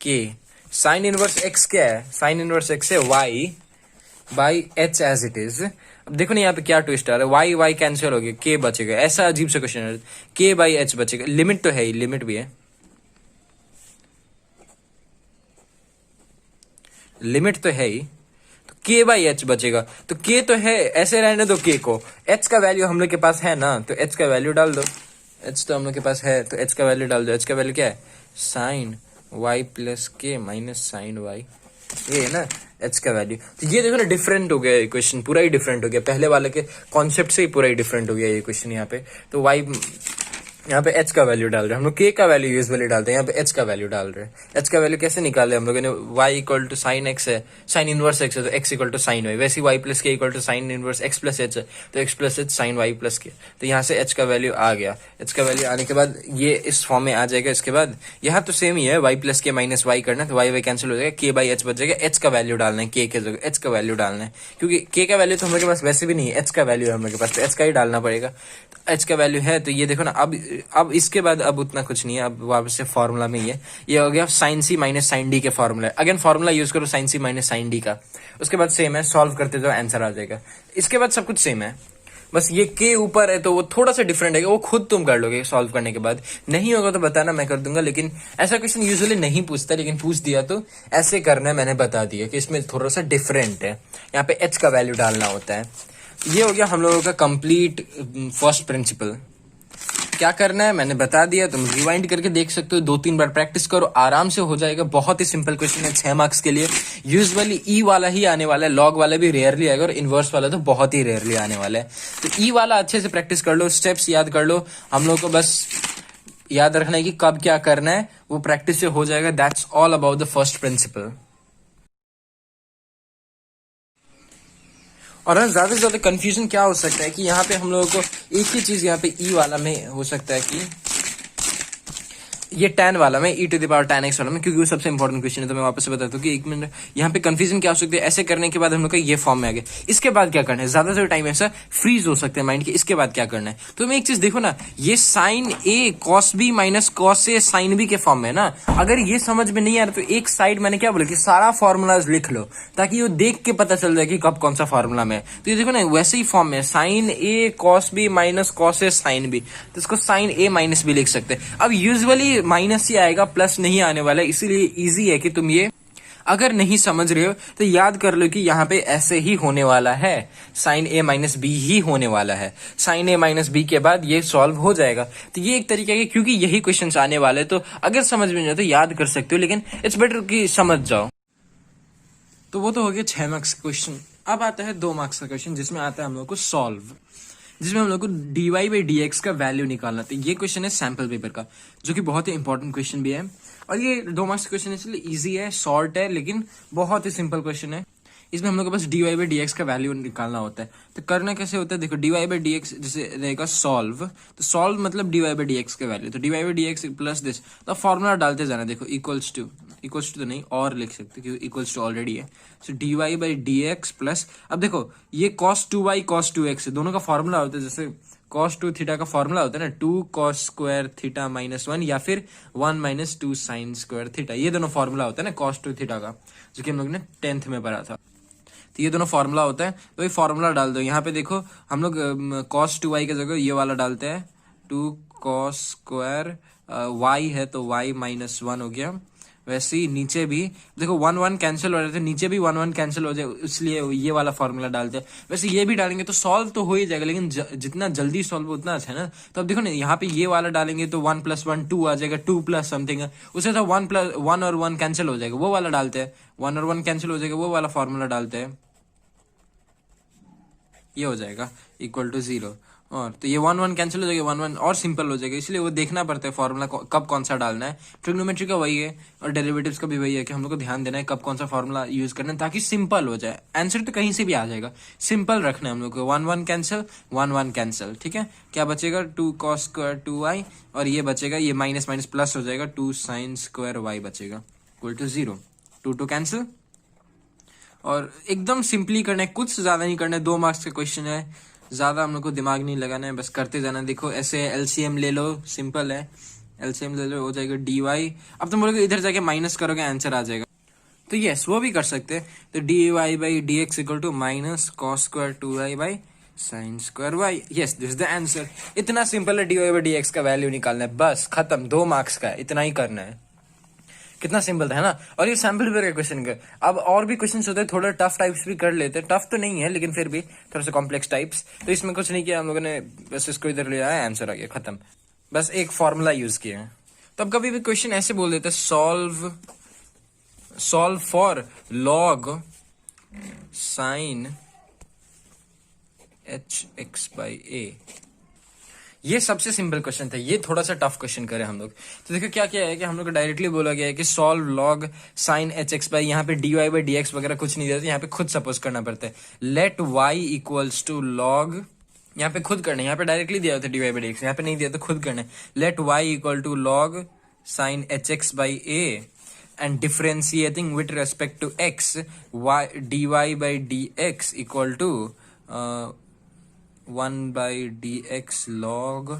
k, sine inverse x क्या है, साइन इनवर्स x है y by H as it is. अब देखो ना यहाँ पे क्या ट्विस्ट आ रहा है, y y कैंसिल हो गया, k बचेगा, ऐसा अजीब सा क्वेश्चन है, k बाई एच बचेगा, लिमिट तो है ही, लिमिट भी है, लिमिट तो है ही, तो k बाई एच बचेगा, तो k तो है, ऐसे रहने दो k को, h का वैल्यू हम लोग के पास है ना, तो h का वैल्यू डाल दो, h तो हम लोग के पास है, तो h का वैल्यू डाल दो, h का वैल्यू क्या है, साइन y प्लस के माइनस साइन y, ये है ना h का वैल्यू। तो ये देखो ना डिफरेंट हो गया, क्वेश्चन पूरा ही डिफरेंट हो गया, पहले वाले के कॉन्सेप्ट से ही पूरा ही डिफरेंट हो गया ये क्वेश्चन। यहाँ पे तो y यहाँ पे h का वैल्यू डाल रहे हैं हम लोग, k का वैल्यू यूजुअली डालते हैं, यहाँ पे h का वैल्यू डाल रहे हैं। h का वैल्यू कैसे निकाले हम लोगों ने, y equal to sine x है, साइन इनवर्स x है, तो x equal to sine y, वैसे y प्लस के equal to sine inverse x plus h है, तो x plus h sine y plus k, तो यहाँ से h का वैल्यू आ गया। h का वैल्यू आने के बाद ये इस फॉर्म में आ जाएगा। इसके बाद यहाँ तो सेम ही है, y प्लस के माइनस y करना है, तो y कैंसिल हो जाएगा, k बाई h बच जाएगा, h का वैल्यू डालना है, k के जगह h का वैल्यू डालना है, क्योंकि k का वैल्यू तो हम लोग के पास वैसे भी नहीं है, h का वैल्यू है हम लोग के पास, तो h का ही डालना पड़ेगा। h का वैल्यू है, तो ये देखो ना, अब अब इसके बाद अब उतना कुछ नहीं है, अब वापस से फॉर्मूला में ही है। ये हो गया sign C minus sine D के फॉर्मूला। अगेन फॉर्मूला यूज करो sign C minus sine D का, उसके बाद सेम है, सॉल्व करते तो आंसर आ जाएगा। इसके बाद सब कुछ सेम है, बस ये के ऊपर है तो वो थोड़ा सा डिफरेंट है, वो खुद तुम कर लोगे सॉल्व करने के बाद। नहीं होगा तो बताना, मैं कर दूंगा। लेकिन ऐसा क्वेश्चन यूजुअली नहीं पूछता, लेकिन पूछ दिया तो ऐसे करना है। मैंने बता दिया कि इसमें थोड़ा सा डिफरेंट है, यहाँ पे एच का वैल्यू डालना होता है। ये हो गया हम लोगों का कंप्लीट फर्स्ट प्रिंसिपल। क्या करना है मैंने बता दिया, तुम रिवाइंड करके देख सकते हो, 2-3 बार प्रैक्टिस करो, आराम से हो जाएगा। बहुत ही सिंपल क्वेश्चन है, 6 मार्क्स के लिए। यूजुअली ई वाला ही आने वाला है, लॉग वाला भी रेयरली आएगा, और इनवर्स वाला तो बहुत ही रेयरली आने वाला है। तो ई वाला अच्छे से प्रैक्टिस कर लो, स्टेप्स याद कर लो। हम लोग को बस याद रखना है कि कब क्या करना है, वो प्रैक्टिस से हो जाएगा। That's all about the first principle. और ज्यादा से ज्यादा कंफ्यूजन क्या हो सकता है कि यहाँ पे हम लोगों को एक ही चीज यहाँ पे ई वाला में हो सकता है कि ये tan वाला में e to the power tan x वाला में, क्योंकि वो सबसे इंपॉर्टेंट क्वेश्चन है। तो मैं वापस से बताता हूँ कि 1 मिनट, यहाँ पे कंफ्यूजन क्या हो सकती है। ऐसे करने के बाद हम लोग का ये फॉर्म में आ गया, इसके बाद क्या करना है, ज्यादातर टाइम ऐसा फ्रीज हो सकते हैं माइंड के, इसके बाद क्या करना है। तो मैं एक चीज देखो ना, ये sine A cos B minus cos A sine B के फॉर्म में है ना। अगर ये समझ में नहीं आ रहा तो एक साइड मैंने क्या बोला कि सारा फॉर्मूलाज लिख लो, ताकि वो देख के पता चल जाए कि कब कौन सा फॉर्मूला में है। तो ये देखो ना, वैसे ही फॉर्म में sine A cos B minus cos A sine B, तो इसको साइन ए माइनस बी लिख सकते हैं। अब यूजुअली माइनस ही आएगा, प्लस नहीं आने वाला है, इसीलिए इजी है कि तुम ये अगर नहीं समझ रहे हो तो याद कर लो कि यहाँ पे ऐसे ही होने वाला है, साइन ए माइनस बी ही होने वाला है। साइन ए माइनस बी के बाद ये सॉल्व हो जाएगा। तो ये एक तरीका है, क्योंकि यही क्वेश्चन आने वाले, तो अगर समझ में नहीं आए तो याद कर सकते हो, लेकिन इट्स बेटर कि समझ जाओ। तो वो तो हो गया 6 मार्क्स का क्वेश्चन। अब आता है 2 मार्क्स का क्वेश्चन, जिसमें आता है हम लोग को सॉल्व, जिसमें हम लोग को dy बाई डी एक्स का वैल्यू निकालना था। ये क्वेश्चन है सैंपल पेपर का, जो कि बहुत ही इंपॉर्टेंट क्वेश्चन भी है। और ये 2 मार्क्स क्वेश्चन है, इसलिए इजी है, शॉर्ट है, लेकिन बहुत ही सिंपल क्वेश्चन है। इसमें हम लोग के पास dy बाई डी एक्स का वैल्यू निकालना होता है। तो करना कैसे होता है, देखो dy बाई डी एक्स जैसे रहेगा सॉल्व, तो सॉल्व मतलब dy बाई डी एक्स का वैल्यू, तो dy by d x plus this, तो फॉर्मूला डालते जाना। देखो इक्वल्स टू तो नहीं, और लिख सकते क्योंकि इक्वल्स टू ऑलरेडी है। सो dy by d x plus, अब देखो ये cos 2y cos 2x दोनों का फॉर्मूला होता है। जैसे cos 2 थीटा का फॉर्मूला होता है ना, 2 cos स्क्वायर थीटा माइनस 1, या फिर 1 माइनस 2 साइन स्क्वायर थीटा। ये दोनों फॉर्मूला होता है ना cos 2 थीटा का, जो कि हम लोग ने 10th में पढ़ा था। तो ये दोनों फॉर्मूला होता है, तो ये फॉर्मूला डाल दो। यहाँ पे देखो हम लोग cos 2y की जगह ये वाला डालते हैं, 2 cos स्क्वायर y है तो y माइनस 1 हो गया। वैसे ही नीचे भी देखो 1-1 कैंसिल हो रहे थे, नीचे भी 1-1 कैंसिल हो जाए, इसलिए ये वाला फॉर्मूला डालते हैं। वैसे ये भी डालेंगे तो सॉल्व तो हो ही जाएगा, लेकिन जितना जल्दी सॉल्व उतना अच्छा है ना। तो अब देखो ना, यहाँ पे ये वाला डालेंगे तो 1 + 1 2 आ जाएगा, 2 प्लस समथिंग है, उससे तो 1 और 1 कैंसिल हो जाएगा, वो वाला डालते हैं। 1 और 1 कैंसिल हो जाएगा, वो वाला फॉर्मूला डालते हैं, ये हो जाएगा इक्वल टू 0। और तो ये 1-1 कैंसिल हो जाएगा, 1-1 और सिंपल हो जाएगा। इसलिए वो देखना पड़ता है फॉर्मूला कब कौन सा डालना है। ट्रिग्नोमेट्री का वही है और डेरिवेटिव्स का भी वही है कि हम लोग को ध्यान देना है कब कौन सा फॉर्मूला यूज करना है, ताकि सिंपल हो जाए। आंसर तो कहीं से भी आ जाएगा, सिंपल रखना है हम लोग को। 1-1 कैंसिल, 1-1 कैंसिल, ठीक है। क्या बचेगा, 2 cos स्क्वायर 2y, और ये बचेगा, ये माइनस माइनस प्लस हो जाएगा, 2 sin स्क्वायर y बचेगा इक्वल टू 0। 2 कैंसिल, और एकदम सिंपली करना है, कुछ ज्यादा नहीं करना है। 2 मार्क्स का क्वेश्चन है, ज्यादा हम लोग को दिमाग नहीं लगाना है, बस करते जाना। देखो ऐसे एलसीएम ले लो, सिंपल है, एलसीएम ले लो, हो जाएगा dy। अब तुम बोलोगे इधर जाके माइनस करोगे आंसर आ जाएगा, तो यस वो भी कर सकते हैं। तो dy by d x equal to minus cos square 2y by sine square y। Yes this is the answer. इतना सिंपल है, dy बाई डी एक्स का वैल्यू निकालना है, बस खत्म। 2 मार्क्स का है, इतना ही करना है। कितना सिंपल था, है ना। और ये सैंपल पेपर का क्वेश्चन का, अब और भी क्वेश्चन होते हैं, थोड़ा टफ टाइप्स भी कर लेते हैं। टफ तो नहीं है, लेकिन फिर भी थोड़ा सा कॉम्प्लेक्स टाइप्स। तो इसमें कुछ नहीं किया हम लोगों ने, बस इसको इधर ले आया, आंसर आ गया, खत्म। बस एक फॉर्मूला यूज किया है। तो अब कभी भी क्वेश्चन ऐसे बोल देते हैं, solve for log sine hx/a। ये सबसे सिंपल क्वेश्चन था, ये थोड़ा सा टफ क्वेश्चन करे हम लोग। तो देखो क्या क्या है कि हम लोग को डायरेक्टली बोला गया है कि सॉल्व लॉग साइन hx/, यहाँ पे dy बाई डी एक्स वगैरह कुछ नहीं देते, यहाँ पे खुद सपोज करना पड़ता है। Let y equals to log, यहाँ पे खुद करना है, यहाँ पे डायरेक्टली दिया होता है dy बाई डी एक्स, यहाँ पे नहीं दिया तो खुद करना है। Let y equal to log sine hx/a and differentiating with respect to x, dy by d x equal to 1 by d x log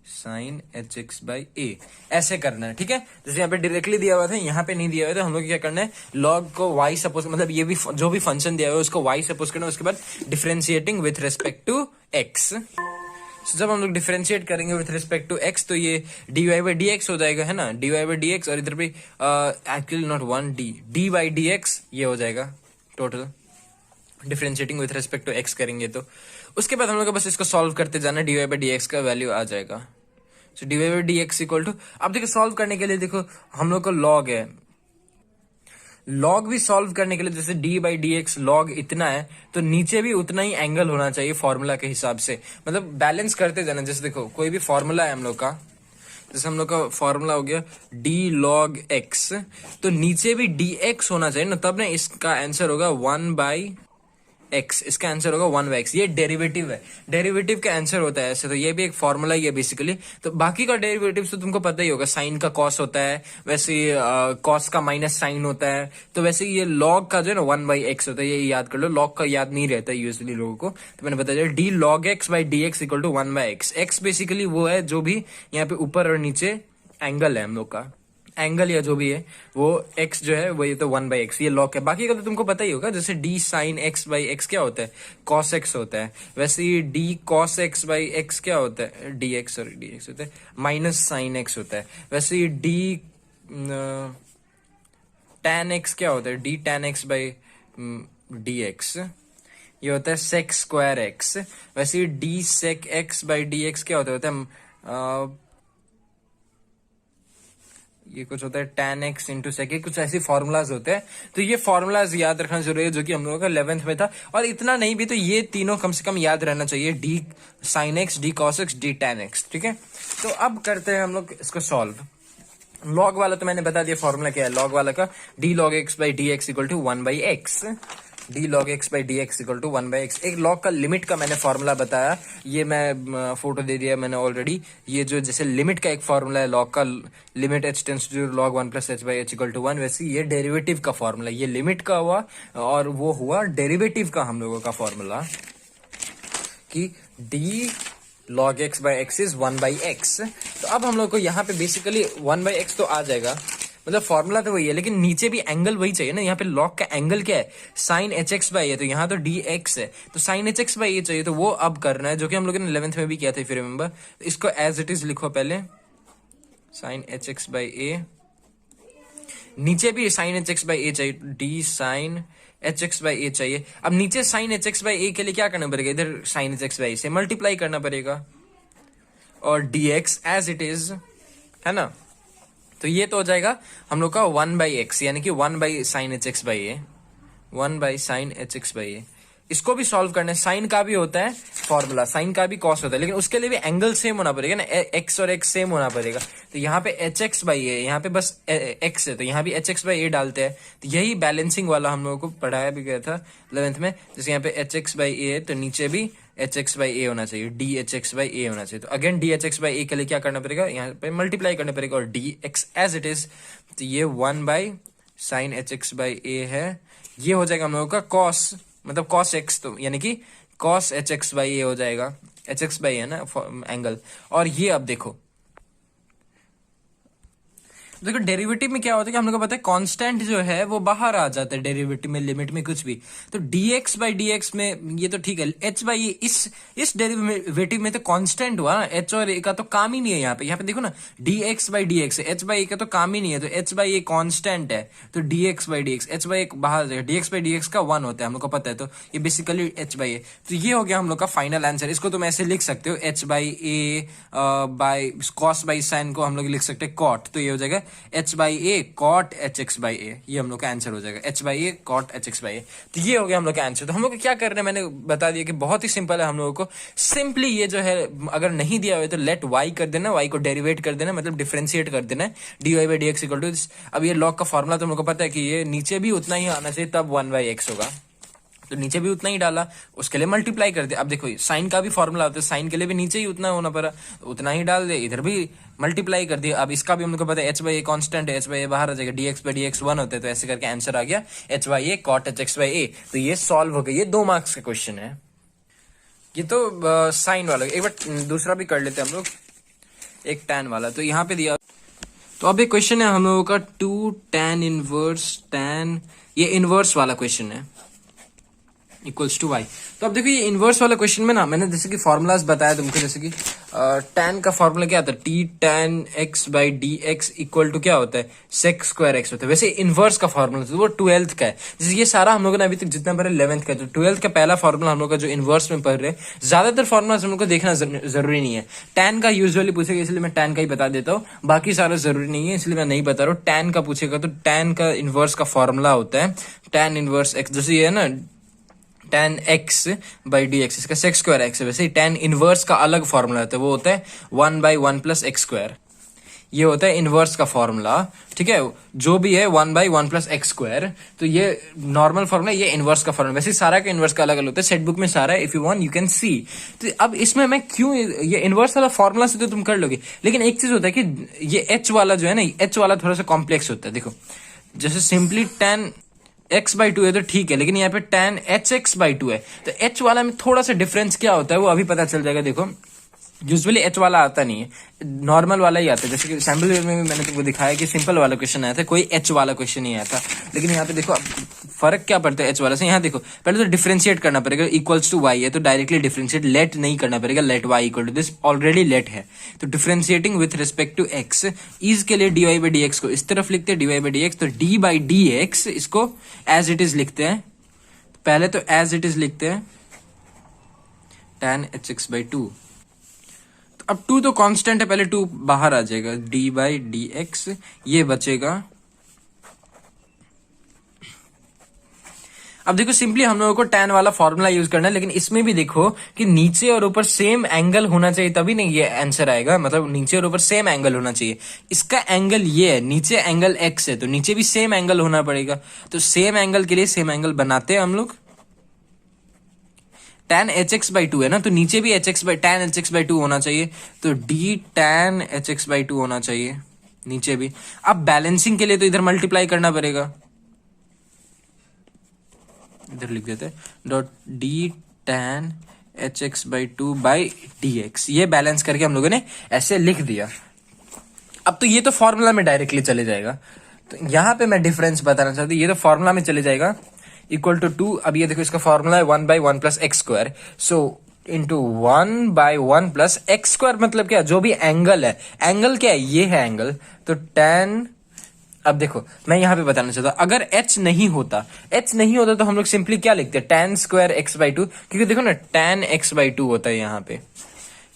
sine h x by a, ऐसे करना है, ठीक है। जैसे यहाँ पे डायरेक्टली दिया हुआ था, यहाँ पे नहीं दिया हुआ था, हम लोग क्या करना है, लॉग को y सपोज, मतलब ये भी जो भी फंक्शन दिया हुआ है उसको y सपोज करना है, उसके बाद differentiating with respect to x। जब हम लोग डिफरेंशिएट करेंगे विथ रिस्पेक्ट टू x तो ये dy बाई डी एक्स हो जाएगा, है ना, dy बाई डी एक्स, और इधर पे actually not one d by d x ये हो जाएगा total, differentiating with respect to x करेंगे तो। उसके बाद हम लोग को बस इसको सॉल्व करते जाना, dy बाई डी एक्स का वैल्यू आ जाएगा। So dy by d x equal to, अब देखो सॉल्व करने के लिए देखो हम लोग को लॉग है, लॉग भी सॉल्व करने के लिए जैसे d by d x log इतना है तो नीचे भी उतना ही एंगल होना चाहिए फॉर्मूला के हिसाब से, मतलब बैलेंस करते जाना। जैसे देखो कोई भी फॉर्मूला है हम लोग का, जैसे हम लोग का फॉर्मूला हो गया d log x, तो नीचे भी dx होना चाहिए ना, तब ना इसका आंसर होगा 1 बाई x, इसका आंसर होगा 1 बाई x। ये डेरिवेटिव है, डेरिवेटिव का आंसर होता है ऐसे, तो ये भी एक फॉर्मूला ही है बेसिकली। तो बाकी का डेरिवेटिव तो तुमको पता ही होगा, साइन का कॉस होता है, वैसे कॉस का माइनस साइन होता है, तो वैसे ये लॉग का जो है ना 1 बाई x होता है, ये याद कर लो। लॉग का याद नहीं रहता यूजुअली लोगों को, तो मैंने बताया d log x by d x equal to 1 by x। x basically वो है जो भी यहाँ पे ऊपर और नीचे एंगल है हम लोग का, एंगल या जो भी है वो x जो है वो ये तो 1 बाई एक्स, ये लॉग है। बाकी का तो तुमको पता ही होगा, जैसे d sine x by x क्या होता है, cos x होता है, वैसे ये d cos x by x क्या होता है, dx, सॉरी dx होता है, माइनस साइन x होता है। वैसे ये d tan x क्या होता है, d tan x by dx ये होता है sec स्क्वायर x। वैसे ये d sec x by dx क्या होता है, ये कुछ होता है tan x इंटू सेक, कुछ ऐसे फॉर्मूलाज होते हैं। तो ये फॉर्मूलाज याद रखना जरूरी है, जो कि हम लोगों का 11th में था। और इतना नहीं भी तो ये तीनों कम से कम याद रहना चाहिए, d sin x, d cos x, d tan x, ठीक है। तो अब करते हैं हम लोग इसको सॉल्व। लॉग वाला तो मैंने बता दिया फॉर्मूला क्या है, लॉग वाला का d log x by d x equal to 1 by x, d log x by d x equal to 1 by x. एक लॉग का लिमिट का मैंने फॉर्मूला बताया, ये मैं फोटो दे दिया मैंने ऑलरेडी। ये जो जैसे लिमिट का एक फॉर्मूला है लॉग का, limit h tends to log 1 plus h by h equal to 1, वैसे ये डेरिवेटिव का फॉर्मूला, ये लिमिट का हुआ और वो हुआ डेरिवेटिव का हम लोगों का फॉर्मूला, कि d log x by x is 1 by x. तो अब हम लोग को यहाँ पे बेसिकली 1 बाई एक्स तो आ जाएगा, मतलब फॉर्मूला तो वही है, लेकिन नीचे भी एंगल वही चाहिए ना। यहाँ पे लॉग का एंगल क्या है, साइन एच एक्स बाई है, तो यहाँ तो डी एक्स है, तो साइन एच एक्स बाई ये चाहिए, तो वो अब करना है, जो कि हम लोगों ने 11th में भी किया था, फिर रिमेंबर। इसको एज इट इज लिखो पहले, sine h x by a, नीचे भी sine h x by a चाहिए, d sine h x by a चाहिए। अब नीचे sine h x by a के लिए क्या करना पड़ेगा, इधर sine h x by a से मल्टीप्लाई करना पड़ेगा, और d x as it is, है ना। तो ये तो हो जाएगा हम लोग का 1 बाई एक्स, यानी कि 1 by sine h x by a, 1 by sine h x by a. इसको भी सॉल्व करना है, साइन का भी होता है फॉर्मूला, साइन का भी कॉस होता है, लेकिन उसके लिए भी एंगल सेम होना पड़ेगा ना, एक्स और एक्स सेम होना पड़ेगा। तो यहाँ पे एच एक्स बाई ए, यहाँ पे बस एक्स है, तो यहाँ भी एच एक्स बाई ए डालते हैं। तो यही बैलेंसिंग वाला हम लोगों को पढ़ाया भी गया था 11th में। जैसे यहाँ पे एच एक्स बाई ए है, तो नीचे भी एच एक्स बाई ए होना चाहिए, d h x by a होना चाहिए। तो again d h x by a के लिए क्या करना पड़ेगा, यहाँ पे मल्टीप्लाई करना पड़ेगा, और d x as it is, तो ये 1 by sine h x by a है। ये हो जाएगा हम लोगों का कॉस, मतलब कॉस एक्स, तो यानी कि कॉस एच एक्स बाई ए हो जाएगा, एच एक्स बाई है ना एंगल। और ये अब देखो डेरिवेटिव में क्या होता है कि हम लोग को पता है कांस्टेंट जो है वो बाहर आ जाता है डेरिवेटिव में, लिमिट में कुछ भी। तो dx बाई dx में ये तो ठीक है, h बाई इस डेरिवेटिव में तो कांस्टेंट हुआ ना, h और a का तो काम ही नहीं है। यहाँ पे देखो ना, dx by dx, h by a का तो काम ही नहीं है, तो h बाई a कांस्टेंट है, तो dx by dx, h by a बाहर जाएगा, dx बाई dx का 1 होता है हम लोग को पता है, तो ये बेसिकली h बाई a। तो ये हो गया हम लोग का फाइनल आंसर। इसको तुम ऐसे लिख सकते हो, h by a by cos by sine को हम लोग लिख सकते हैं कॉट, तो ये हो जाएगा h by a cot h x by a, ये हम लोग का आंसर हो जाएगा, h by a cot h x by a. तो ये हो गया हम लोग का आंसर। तो हम लोग को क्या करना है मैंने बता दिया कि बहुत ही सिंपल है। हम लोगों को सिंपली ये जो है अगर नहीं दिया हुआ तो लेट y कर देना, y को डेरिवेट कर देना, मतलब डिफरेंशिएट कर देना है, dy by d x equal to. अब ये लॉग का फॉर्मूला तो हम लोग को पता है कि ये नीचे भी उतना ही आना चाहिए, तब 1 बाई एक्स होगा, तो नीचे भी उतना ही डाला, उसके लिए मल्टीप्लाई कर दे। अब देखो साइन का भी फॉर्मूला होता है, साइन के लिए भी नीचे ही उतना होना पड़ा, उतना ही डाल दे, इधर भी मल्टीप्लाई कर दिया। अब इसका भी हम लोग को पता है h बाई ए कॉन्स्टेंट है, h बाई ए बाहर आ जाएगा, dx बाई dx 1 होते हैं, तो ऐसे करके आंसर आ गया h by a cot h x by a. तो ये सॉल्व हो गया, ये 2 मार्क्स का क्वेश्चन है। ये तो साइन वाला। एक बार दूसरा भी कर लेते हैं हम लोग। एक tan वाला, तो यहाँ पे दिया। तो अब एक क्वेश्चन है हम लोगों का 2 tan इनवर्स tan, ये इनवर्स वाला क्वेश्चन है, इक्वल्स टू वाई। तो अब देखो ये इनवर्स वाला क्वेश्चन में ना मैंने जैसे कि फॉर्मूलाज बताया तुमको, जैसे कि tan का फॉर्मूला क्या आता है, d tan x by d x equal to क्या होता है, सेक स्क्वायर एक्स होता है। वैसे इनवर्स का फॉर्मूला तो वो 12th का है, जैसे ये सारा हम लोगों ने अभी तक जितना पढ़ा 11th का, तो 12th का पहला फॉर्मूला हम लोग का जो इनवर्स में पढ़ रहे हैं। ज्यादातर फॉर्मूला हम लोग को देखना जरूरी नहीं है, tan का यूजुअली पूछेगा इसलिए मैं tan का ही बता देता हूँ, बाकी सारा जरूरी नहीं है इसलिए मैं नहीं बता रहा हूँ। tan का पूछेगा तो tan का इनवर्स का फॉर्मूला होता है tan इनवर्स x, जैसे ये है ना tan x by d x, इसका सेक स्क्वायर एक्स है, वैसे ही tan इनवर्स का अलग फॉर्मूला होता है, वो होता है 1/1 प्लस एक्स स्क्वायर। ये होता है इनवर्स का फॉर्मूला, ठीक है, जो भी है 1/1 प्लस एक्स स्क्वायर। तो ये नॉर्मल फॉर्मूला, ये इनवर्स का फॉर्मूला। वैसे सारा का इनवर्स का अलग अलग होता है, सेट बुक में सारा है, if you want you can see. तो अब इसमें मैं क्यों, ये इनवर्स वाला फॉर्मूला से तो तुम कर लोगे, लेकिन एक चीज होता है कि ये एच वाला जो है ना, एच वाला थोड़ा सा कॉम्प्लेक्स होता है। देखो जैसे सिंपली tan x/2 है तो ठीक है, लेकिन यहाँ पे tan hx/2 है, तो h वाला में थोड़ा सा डिफरेंस क्या होता है वो अभी पता चल जाएगा। देखो यूजुअली h वाला आता नहीं है, नॉर्मल वाला ही आता है। जैसे कि सैम्पल में भी मैंने तुमको दिखाया कि सिंपल वाला क्वेश्चन आया था, कोई h वाला क्वेश्चन नहीं आया था। लेकिन यहाँ पे देखो फर्क क्या पड़ता है h वाला से, यहाँ देखो पहले तो डिफरेंशिएट करना पड़ेगा, इक्वल्स टू y है तो डायरेक्टली डिफरेंशिएट, लेट नहीं करना पड़ेगा, let y equal to this, already let है। तो differentiating with respect to x, इज के लिए dy बाई dx को इस तरफ लिखते हैं dy बाई dx, तो d बाई dx इसको एज इट इज लिखते हैं। पहले तो एज इट इज लिखते हैं tan hx/2। अब 2 तो कांस्टेंट है, पहले 2 बाहर आ जाएगा, d बाई डी एक्स, ये बचेगा। अब देखो सिंपली हम लोगों को tan वाला फॉर्मूला यूज करना है, लेकिन इसमें भी देखो कि नीचे और ऊपर सेम एंगल होना चाहिए, तभी नहीं ये आंसर आएगा। मतलब नीचे और ऊपर सेम एंगल होना चाहिए। इसका एंगल ये है, नीचे एंगल x है तो नीचे भी सेम एंगल होना पड़ेगा। तो सेम एंगल के लिए सेम एंगल बनाते हैं हम लोग। tan hx/2 है ना, तो नीचे भी tan hx/2 होना चाहिए, तो d tan hx/2 होना चाहिए नीचे भी। अब बैलेंसिंग के लिए तो इधर मल्टीप्लाई करना पड़ेगा, इधर लिख देते हैं dot d tan hx/2 by dx, ये बैलेंस करके हम लोगों ने ऐसे लिख दिया। अब तो ये तो फॉर्मूला में डायरेक्टली चले जाएगा, तो यहां पे मैं डिफरेंस बताना चाहती हूँ, ये तो फॉर्मूला में चले जाएगा, इक्वल टू 2। अब ये देखो इसका फॉर्मूला है 1/1 plus x square, so into 1/1 plus x square, मतलब क्या, जो भी एंगल है, एंगल क्या है, ये है एंगल, तो tan। अब देखो मैं यहां पे बताना चाहता हूं, अगर h नहीं होता तो हम लोग सिंपली क्या लिखते हैं, tan स्क्वायर x/2, क्योंकि देखो ना tan x/2 होता है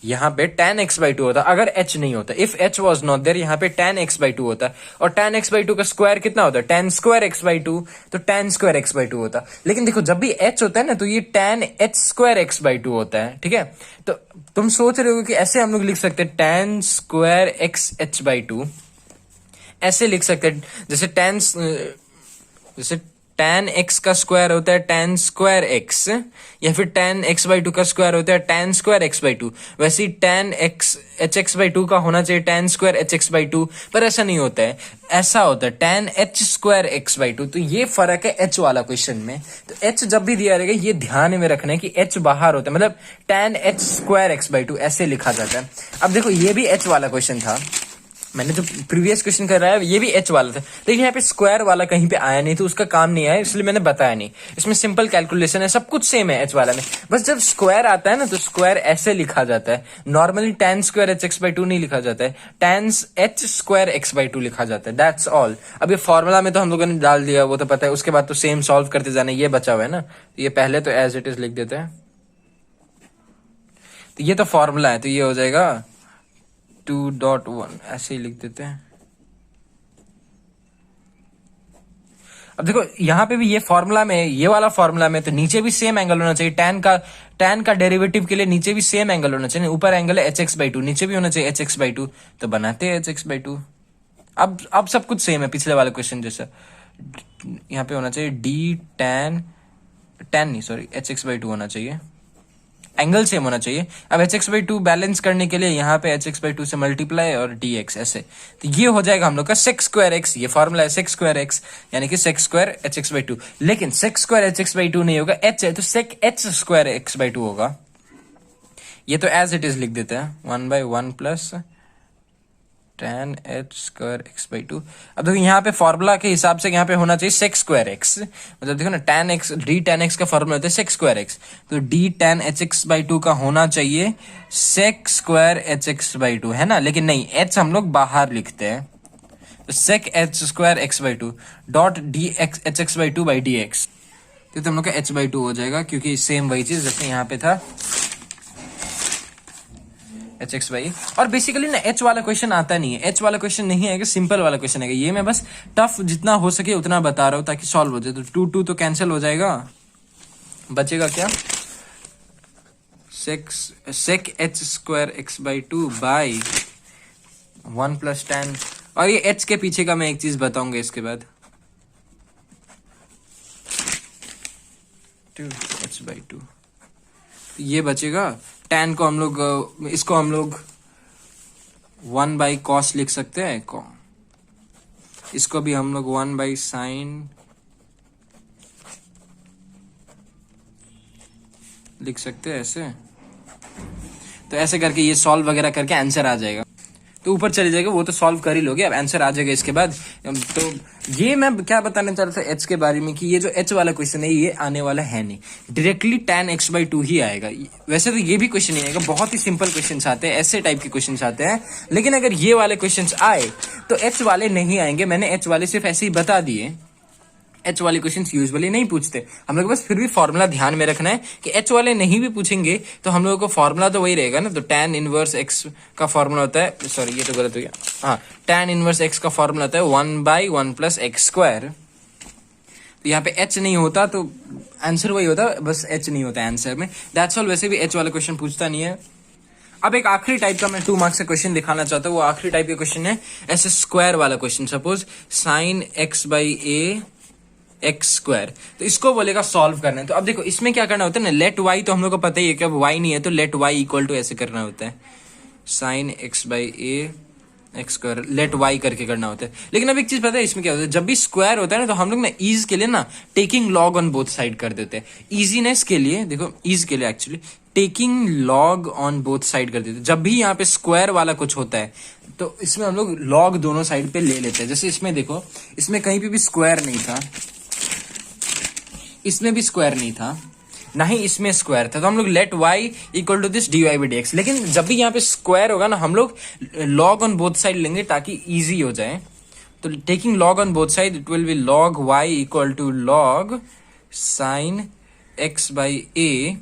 यहाँ पे tan x/2 होता है अगर h नहीं होता। If h was not there, यहाँ पे tan x/2 होता है, और tan x/2 का स्क्वायर कितना होता है, tan स्क्वायर x/2, तो tan स्क्वायर x/2 होता। लेकिन देखो जब भी h होता है ना, तो ये tan h स्क्वायर x/2 होता है, ठीक है। तो तुम सोच रहे हो कि ऐसे हम लोग लिख सकते हैं tan स्क्वायर x h/2, ऐसे लिख सकते हैं, जैसे tan x का स्क्वायर होता है tan स्क्वायर x, या फिर tan x/2 का स्क्वायर होता है tan स्क्वायर x/2। वैसे ही tan x hx/2 का होना चाहिए tan स्क्वायर hx/2, पर ऐसा नहीं होता है, ऐसा होता है tan h स्क्वायर x/2। तो ये फर्क है h वाला क्वेश्चन में। तो h जब भी दिया रहेगा ये ध्यान में रखना है कि h बाहर होता है, मतलब tan h स्क्वायर x/2 ऐसे लिखा जाता है। अब देखो ये भी h वाला क्वेश्चन था, मैंने जो प्रीवियस क्वेश्चन कर रहा है ये भी h वाला था, लेकिन यहाँ पे स्क्वायर वाला कहीं पे आया नहीं, तो उसका काम नहीं आया, इसलिए मैंने बताया नहीं। इसमें सिंपल कैलकुलेशन है, सब कुछ सेम है h वाला में, बस जब स्क्वायर आता है ना तो स्क्वायर ऐसे लिखा जाता है। नॉर्मली tan स्क्वायर hx/2 नहीं लिखा जाता है, tan h स्क्वायर x/2 लिखा जाता है, दैट्स ऑल। अब ये फॉर्मूला में तो हम लोगों ने डाल दिया, वो तो पता है, उसके बाद तो सेम सॉल्व करते जाना, ये बचा हुआ है ना, ये पहले तो एज इट इज लिख देते हैं। तो ये तो फॉर्मूला है, तो ये हो जाएगा 2.1, ऐसे ही लिख देते हैं। अब देखो यहाँ पे भी ये फॉर्मूला में, ये वाला फॉर्मूला में तो नीचे भी सेम एंगल होना चाहिए, tan का डेरिवेटिव के लिए नीचे भी सेम एंगल होना चाहिए। ऊपर एंगल है hx/2, नीचे भी होना चाहिए hx/2, तो बनाते हैं hx/2। अब सब कुछ सेम है पिछले वाले क्वेश्चन जैसा। यहाँ पे होना चाहिए d tan नहीं, सॉरी, hx/2 होना चाहिए, एंगल सेम होना चाहिए। अब hx/2 बैलेंस करने के लिए यहाँ पे hx/2 से मल्टीप्लाई और dx ऐसे, तो ये हो जाएगा हम लोग का sec स्क्वायर x। ये फॉर्मूला है sec स्क्वायर x, यानी कि sec स्क्वायर hx/2। लेकिन sec स्क्वायर hx/2 नहीं होगा, h है तो sec h स्क्वायर x/2 होगा। ये तो एज इट इज लिख देते हैं 1/1 plus tan h square x by 2। अब देखो यहाँ पे फॉर्मूला के हिसाब से यहाँ पे होना चाहिए sec स्क्वायर x, मतलब देखो ना tan x d tan x का फॉर्मूला होता है sec स्क्वायर x, तो d tan hx बाई 2 का होना चाहिए sec स्क्वायर hx बाई 2, है ना। लेकिन नहीं, h हम लोग बाहर लिखते हैं, तो sec h square x by 2 dot D x H x by 2 by d x, तो हम लोग का h बाई 2 हो जाएगा, क्योंकि सेम वही चीज जैसे यहाँ पे था एच एक्स बाई। और बेसिकली ना एच वाला क्वेश्चन आता नहीं है, एच वाला क्वेश्चन नहीं आएगा, सिंपल वाला क्वेश्चन आएगा। ये मैं बस टफ जितना हो सके उतना बता रहा हूं ताकि सॉल्व हो जाए। तो 2 तो कैंसिल हो जाएगा, बचेगा क्या, sec h square x by 2 by 1 plus tan। और ये एच के पीछे का मैं एक चीज बताऊंगा इसके बाद, 2h बाई 2, ये बचेगा। tan को हम लोग, इसको हम लोग 1 बाई कॉस लिख सकते हैं, इसको भी हम लोग 1 बाई साइन लिख सकते हैं ऐसे। तो ऐसे करके ये सॉल्व वगैरह करके आंसर आ जाएगा, तो ऊपर चले जाएगा, वो तो सॉल्व कर ही लोगे, अब आंसर आ जाएगा इसके बाद। तो ये मैं क्या बताने चाह रहा था एच के बारे में, कि ये जो एच वाला क्वेश्चन है ये आने वाला है नहीं, डायरेक्टली tan x बाई 2 ही आएगा। वैसे तो ये भी क्वेश्चन नहीं आएगा, बहुत ही सिंपल क्वेश्चन आते हैं, ऐसे टाइप के क्वेश्चन आते हैं, लेकिन अगर ये वाले क्वेश्चन आए तो एच वाले नहीं आएंगे। मैंने एच वाले सिर्फ ऐसे ही बता दिए, एच वाले क्वेश्चंस यूजुअली नहीं पूछते हम लोग, बस फिर भी फॉर्मूला ध्यान में रखना है कि एच वाले नहीं भी पूछेंगे तो हम लोगों को फॉर्मूला तो वही रहेगा ना। तो tan इनवर्स x का फॉर्मूला होता है, सॉरी ये तो गलत हो गया, हाँ, tan इनवर्स x का फॉर्मूला होता है 1 बाई 1 प्लस एक्स स्क्वायर। तो यहाँ पे h नहीं होता तो आंसर वही होता, बस h नहीं होता आंसर में, दैट्स ऑल। वैसे भी h वाला क्वेश्चन पूछता नहीं है। अब एक आखिरी टाइप का मैं 2 मार्क्स का क्वेश्चन दिखाना चाहता हूँ, वो आखिरी टाइप का क्वेश्चन है ऐसे स्क्वायर वाला question. Suppose sine x by a x square, तो इसको बोलेगा सॉल्व करना है। तो अब देखो इसमें क्या करना होता है ना, लेट वाई तो हम लोग को पता ही है कि अब वाई नहीं है तो लेट वाई इक्वल टू ऐसे करना होता है, sine x by a x square, let y करके करना होता है। लेकिन अब एक चीज पता है इसमें क्या होता है, जब भी स्क्वायर होता है ना तो हम लोग ना ईज के लिए ना taking log on both side कर देते हैं, इजीनेस के लिए, देखो ईज के लिए actually taking log on both side कर देते हैं। जब भी यहाँ पे स्क्वायर वाला कुछ होता है तो इसमें हम लोग लॉग दोनों साइड पे ले लेते हैं। जैसे इसमें देखो, इसमें कहीं पे भी स्क्वायर नहीं था, इसमें भी स्क्वायर नहीं था, ना ही इसमें स्क्वायर था, तो हम लोग let y equal to this dy by d x. लेकिन जब भी यहाँ पे स्क्वायर होगा ना हम लोग लॉग ऑन बोथ साइड लेंगे ताकि इजी हो जाए। तो taking log on both side it will be log y equal to log sine x by a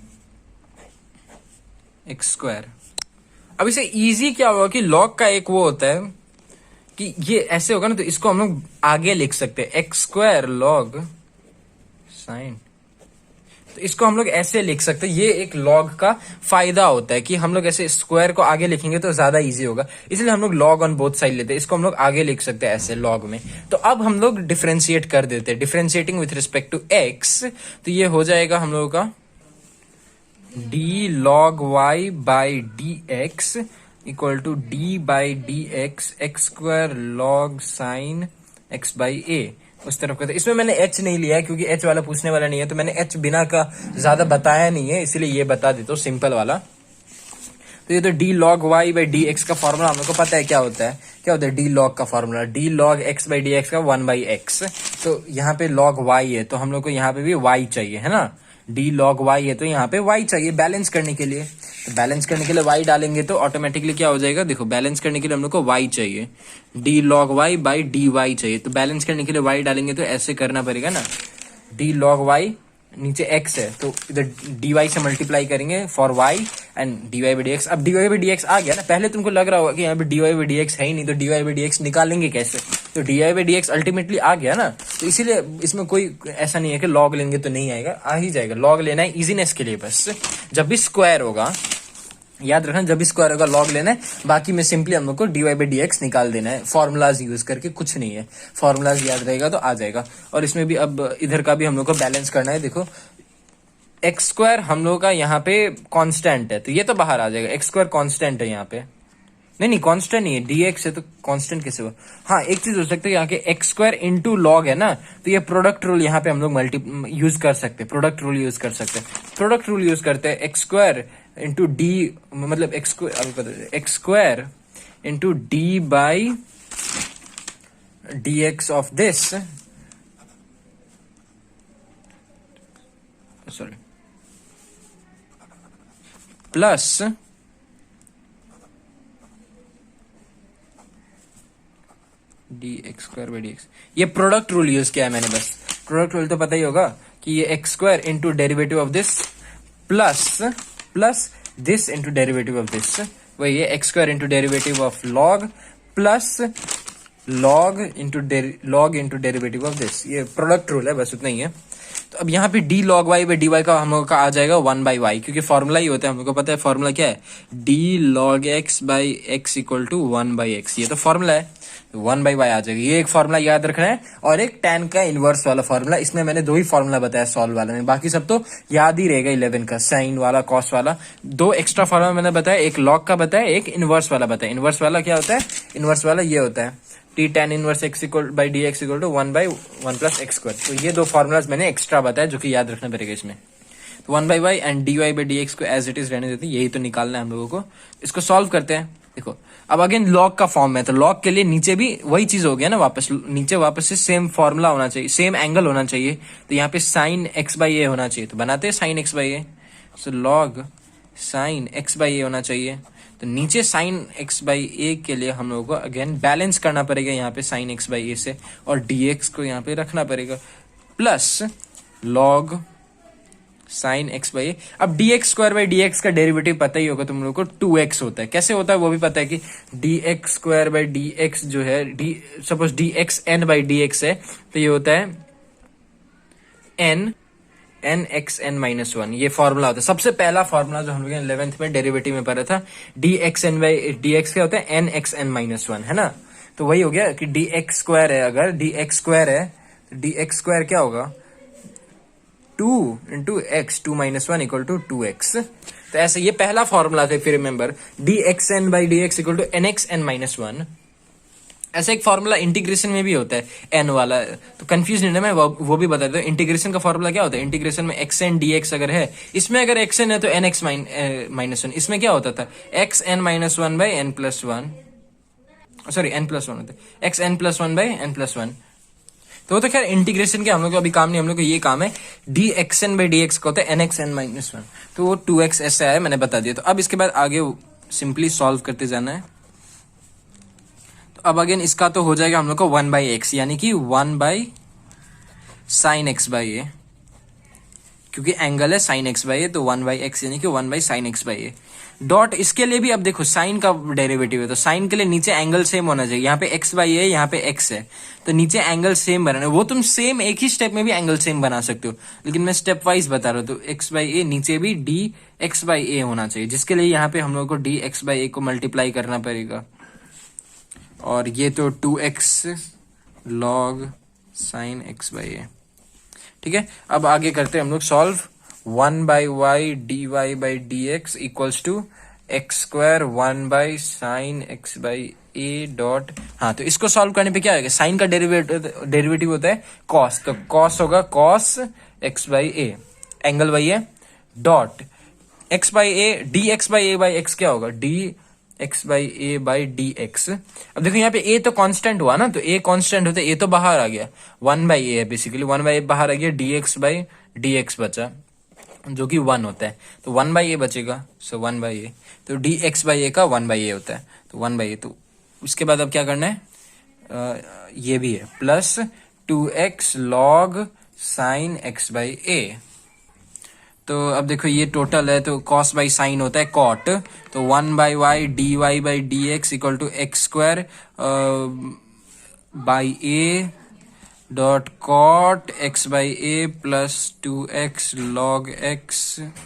x square. अब इसे इजी क्या होगा कि लॉग का एक वो होता है कि ये ऐसे होगा ना, तो इसको हम लोग आगे लिख सकते हैं एक्स स्क्वायर लॉग साइन, तो इसको हम लोग ऐसे लिख सकते हैं। ये एक लॉग का फायदा होता है कि हम लोग ऐसे स्क्वायर को आगे लिखेंगे तो ज्यादा इजी होगा, इसलिए हम लोग लॉग ऑन बोथ साइड लेते हैं। इसको हम लोग आगे लिख सकते हैं ऐसे लॉग में। तो अब हम लोग डिफरेंशिएट कर देते हैं, differentiating with respect to x, तो ये हो जाएगा हम लोगों का d log y by d x equal to d by d x x square log sine x by a, उस तरफ का। इसमें मैंने h नहीं लिया है क्योंकि h वाला पूछने वाला नहीं है, तो मैंने h बिना का ज्यादा बताया नहीं है, इसलिए ये बता देता हूँ सिंपल वाला। तो ये तो d log y by d x का फॉर्मूला हम लोग को पता है क्या होता है, क्या होता है डी लॉग का formula, D log x by d x का 1 बाई एक्स। तो यहाँ पे लॉग वाई है तो हम लोग को यहाँ पे भी वाई चाहिए, है ना, डी लॉग वाई है तो यहाँ पे वाई चाहिए बैलेंस करने के लिए। तो बैलेंस करने के लिए वाई डालेंगे तो ऑटोमेटिकली क्या हो जाएगा, देखो बैलेंस करने के लिए हम लोग को वाई चाहिए, d log y by d y चाहिए, तो बैलेंस करने के लिए वाई डालेंगे तो ऐसे करना पड़ेगा ना, डी लॉग वाई नीचे x है तो इधर dy से मल्टीप्लाई करेंगे for y and dy by d x. अब dy बाई डी एक्स आ गया ना, पहले तुमको लग रहा होगा कि यहाँ पे dy बाई डी एक्स है ही नहीं तो dy बाई डी एक्स निकालेंगे कैसे, तो dy by d x ultimately आ गया ना, तो इसीलिए इसमें कोई ऐसा नहीं है कि लॉग लेंगे तो नहीं आएगा, आ ही जाएगा। लॉग लेना है इजीनेस के लिए, बस जब भी स्क्वायर होगा, याद रखना जब भी स्क्वायर होगा लॉग लेना है, बाकी में सिंपली हम लोग को d y by d x निकाल देना है, फॉर्मूलाज यूज करके, कुछ नहीं है, फॉर्मूलाज याद रहेगा तो आ जाएगा। और इसमें भी अब इधर का भी हम लोग को बैलेंस करना है। देखो एक्स स्क्वायर हम लोग का यहाँ पे कांस्टेंट है तो ये तो बाहर आ जाएगा, एक्स स्क्वायर कांस्टेंट है यहाँ पे, नहीं कांस्टेंट नहीं है, डी एक्स है तो कांस्टेंट कैसे हुआ। हाँ एक चीज हो सकता है यहाँ के एक्स स्क्वायर इंटू लॉग है ना, तो ये प्रोडक्ट रूल यहाँ पे हम लोग यूज कर सकते हैं, प्रोडक्ट रूल यूज कर सकते हैं, प्रोडक्ट रूल यूज करते हैं, एक्स स्क्वायर इंटू डी, मतलब x square into D by d x of this, sorry, plus D x square by d x. ये प्रोडक्ट रूल यूज किया है मैंने, बस प्रोडक्ट रूल तो पता ही होगा कि ये x square into derivative of this plus this into derivative of this, वही है x square into derivative of log plus log into derivative of this. ये प्रोडक्ट रूल है, बस उतना ही है। तो अब यहाँ पे d log y by d y का हम लोग का आ जाएगा 1 बाई वाई, क्योंकि फॉर्मूला ही होता है, हम लोग को पता है फॉर्मूला क्या है, d log x by x equal to 1 by x. ये तो फॉर्मूला है, 1 बाई वाई आ जाएगा। ये एक फॉर्मूला याद रखना है, और एक tan का इनवर्स वाला फॉर्मूला। इसमें मैंने 2 ही फॉर्मूला बताया सॉल्व वाले में, बाकी सब तो याद ही रहेगा 11 का, साइन वाला कॉस वाला। 2 एक्स्ट्रा फॉर्मूला मैंने बताया, एक लॉग का बताया, एक इनवर्स वाला बताया। इनवर्स वाला क्या होता है, इनवर्स वाला ये होता है d tan inverse x equal by d x equal to 1 by 1 plus x square. तो ये 2 फॉर्मूलाज मैंने एक्स्ट्रा बताया, जो कि याद रखना पड़ेगा इसमें। तो 1 by y and d y by d x को एज इट इज रहने देते हैं, यही तो निकालना है हम लोगों को। इसको सॉल्व करते हैं। देखो अब अगेन लॉग का फॉर्म है, तो लॉग के लिए नीचे भी वही चीज हो गया ना, वापस नीचे वापस से सेम फॉर्मूला होना चाहिए, सेम एंगल होना चाहिए। तो यहाँ पे साइन एक्स बाई ए होना चाहिए, तो बनाते हैं sine x by a. So log sine x by a होना चाहिए। तो नीचे साइन एक्स बाई ए के लिए हम लोगों को अगेन बैलेंस करना पड़ेगा यहाँ पे साइन एक्स बाई ए से, और dx को यहाँ पे रखना पड़ेगा, plus log sine x by a. अब dx स्क्वायर बाई dx का डेरिवेटिव पता ही होगा तुम लोग को, 2x होता है। कैसे होता है वो भी पता है कि dx स्क्वायर बाई dx जो है, suppose dx n by dx है, तो ये होता है n x n माइनस 1। ये फॉर्मूला होता है, सबसे पहला फॉर्मूला जो हम लोग 11th में डेरिवेटिव में पढ़ा था। dx n बाई dx क्या होता है, n x n माइनस 1, है ना। तो वही हो गया कि dx स्क्वायर है, अगर dx स्क्वायर है तो dx स्क्वायर क्या होगा, 2 into x, 2 minus 1 equal to 2x। तो ऐसे ये पहला फॉर्मूला था, फिर remember dx n by dx equal to nx n minus 1। ऐसा एक फॉर्मूला इंटीग्रेशन में भी होता है, n वाला, तो कंफ्यूज नहीं है, मैं वो भी बता देता हूँ। इंटीग्रेशन का फॉर्मूला क्या होता है, इंटीग्रेशन में x n dx अगर है, इसमें अगर x n है तो nx माइनस 1। इसमें क्या होता था, x n minus 1 by n plus 1, sorry n plus 1 होता है, x n plus 1 by n plus 1। तो वो तो खैर इंटीग्रेशन के हम लोग को अभी काम नहीं, हम लोग को ये काम है dx n बाई dx का होता है nx n माइनस 1। तो वो 2x ऐसा है, मैंने बता दिया। तो अब इसके बाद आगे सिंपली सॉल्व करते जाना है। तो अब अगेन इसका तो हो जाएगा हम लोग को 1 बाई एक्स, यानी कि 1 बाई साइन एक्स बाई ए, क्योंकि एंगल है साइन एक्स बाई ए, तो 1 बाई एक्स यानी कि 1 by sine x by a dot. इसके लिए भी अब देखो साइन का डेरिवेटिव है, तो साइन के लिए नीचे एंगल सेम होना चाहिए। यहाँ पे एक्स बाई ए, यहाँ पे एक्स है, तो नीचे एंगल सेम बनाना है। वो तुम सेम एक ही स्टेप में भी एंगल सेम बना सकते हो, लेकिन मैं स्टेप वाइज बता रहा हूँ। तो एक्स बाई ए नीचे भी डी एक्स बाई ए होना चाहिए, जिसके लिए यहाँ पे हम लोग को डी एक्स बाई ए को मल्टीप्लाई करना पड़ेगा, और ये तो 2x log sine x by a. ठीक है, अब आगे करते हैं हम लोग solve. 1 by y d y by d x equals to x square 1 by sine x by a dot. हाँ, तो इसको सॉल्व करने पे क्या आएगा, साइन का डेरिवेटिव होता है कॉस, तो कॉस होगा cos x by A, angle वही है, dot x by A, D x by A by x क्या होगा, D x by A by d x. अब देखो यहाँ पे ए तो कांस्टेंट हुआ ना, तो ए कांस्टेंट होता है, ए तो बाहर आ गया, 1 बाई ए है बेसिकली, 1 बाई ए बाहर आ गया, D x by d x बचा, जो कि 1 होता है, तो 1 बाई ए बचेगा। सो 1 बाई ए, तो डी एक्स बाई ए का 1 बाई ए होता है, तो 1 बाई ए। तो उसके बाद अब क्या करना है, ये भी है, plus 2x log sine x by a. तो अब देखो ये टोटल है, तो कॉस बाई साइन होता है कॉट, तो 1 by y d y by d x equal to x square by a dot cot x by a plus 2x log x,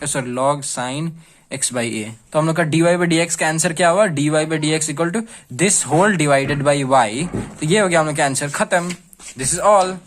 sorry log sine x by a. तो हम लोग का d y by d x का answer क्या हुआ, d y by d x equal to this whole divided by y. तो ये हो गया हम लोग का आंसर, खत्म। This is all.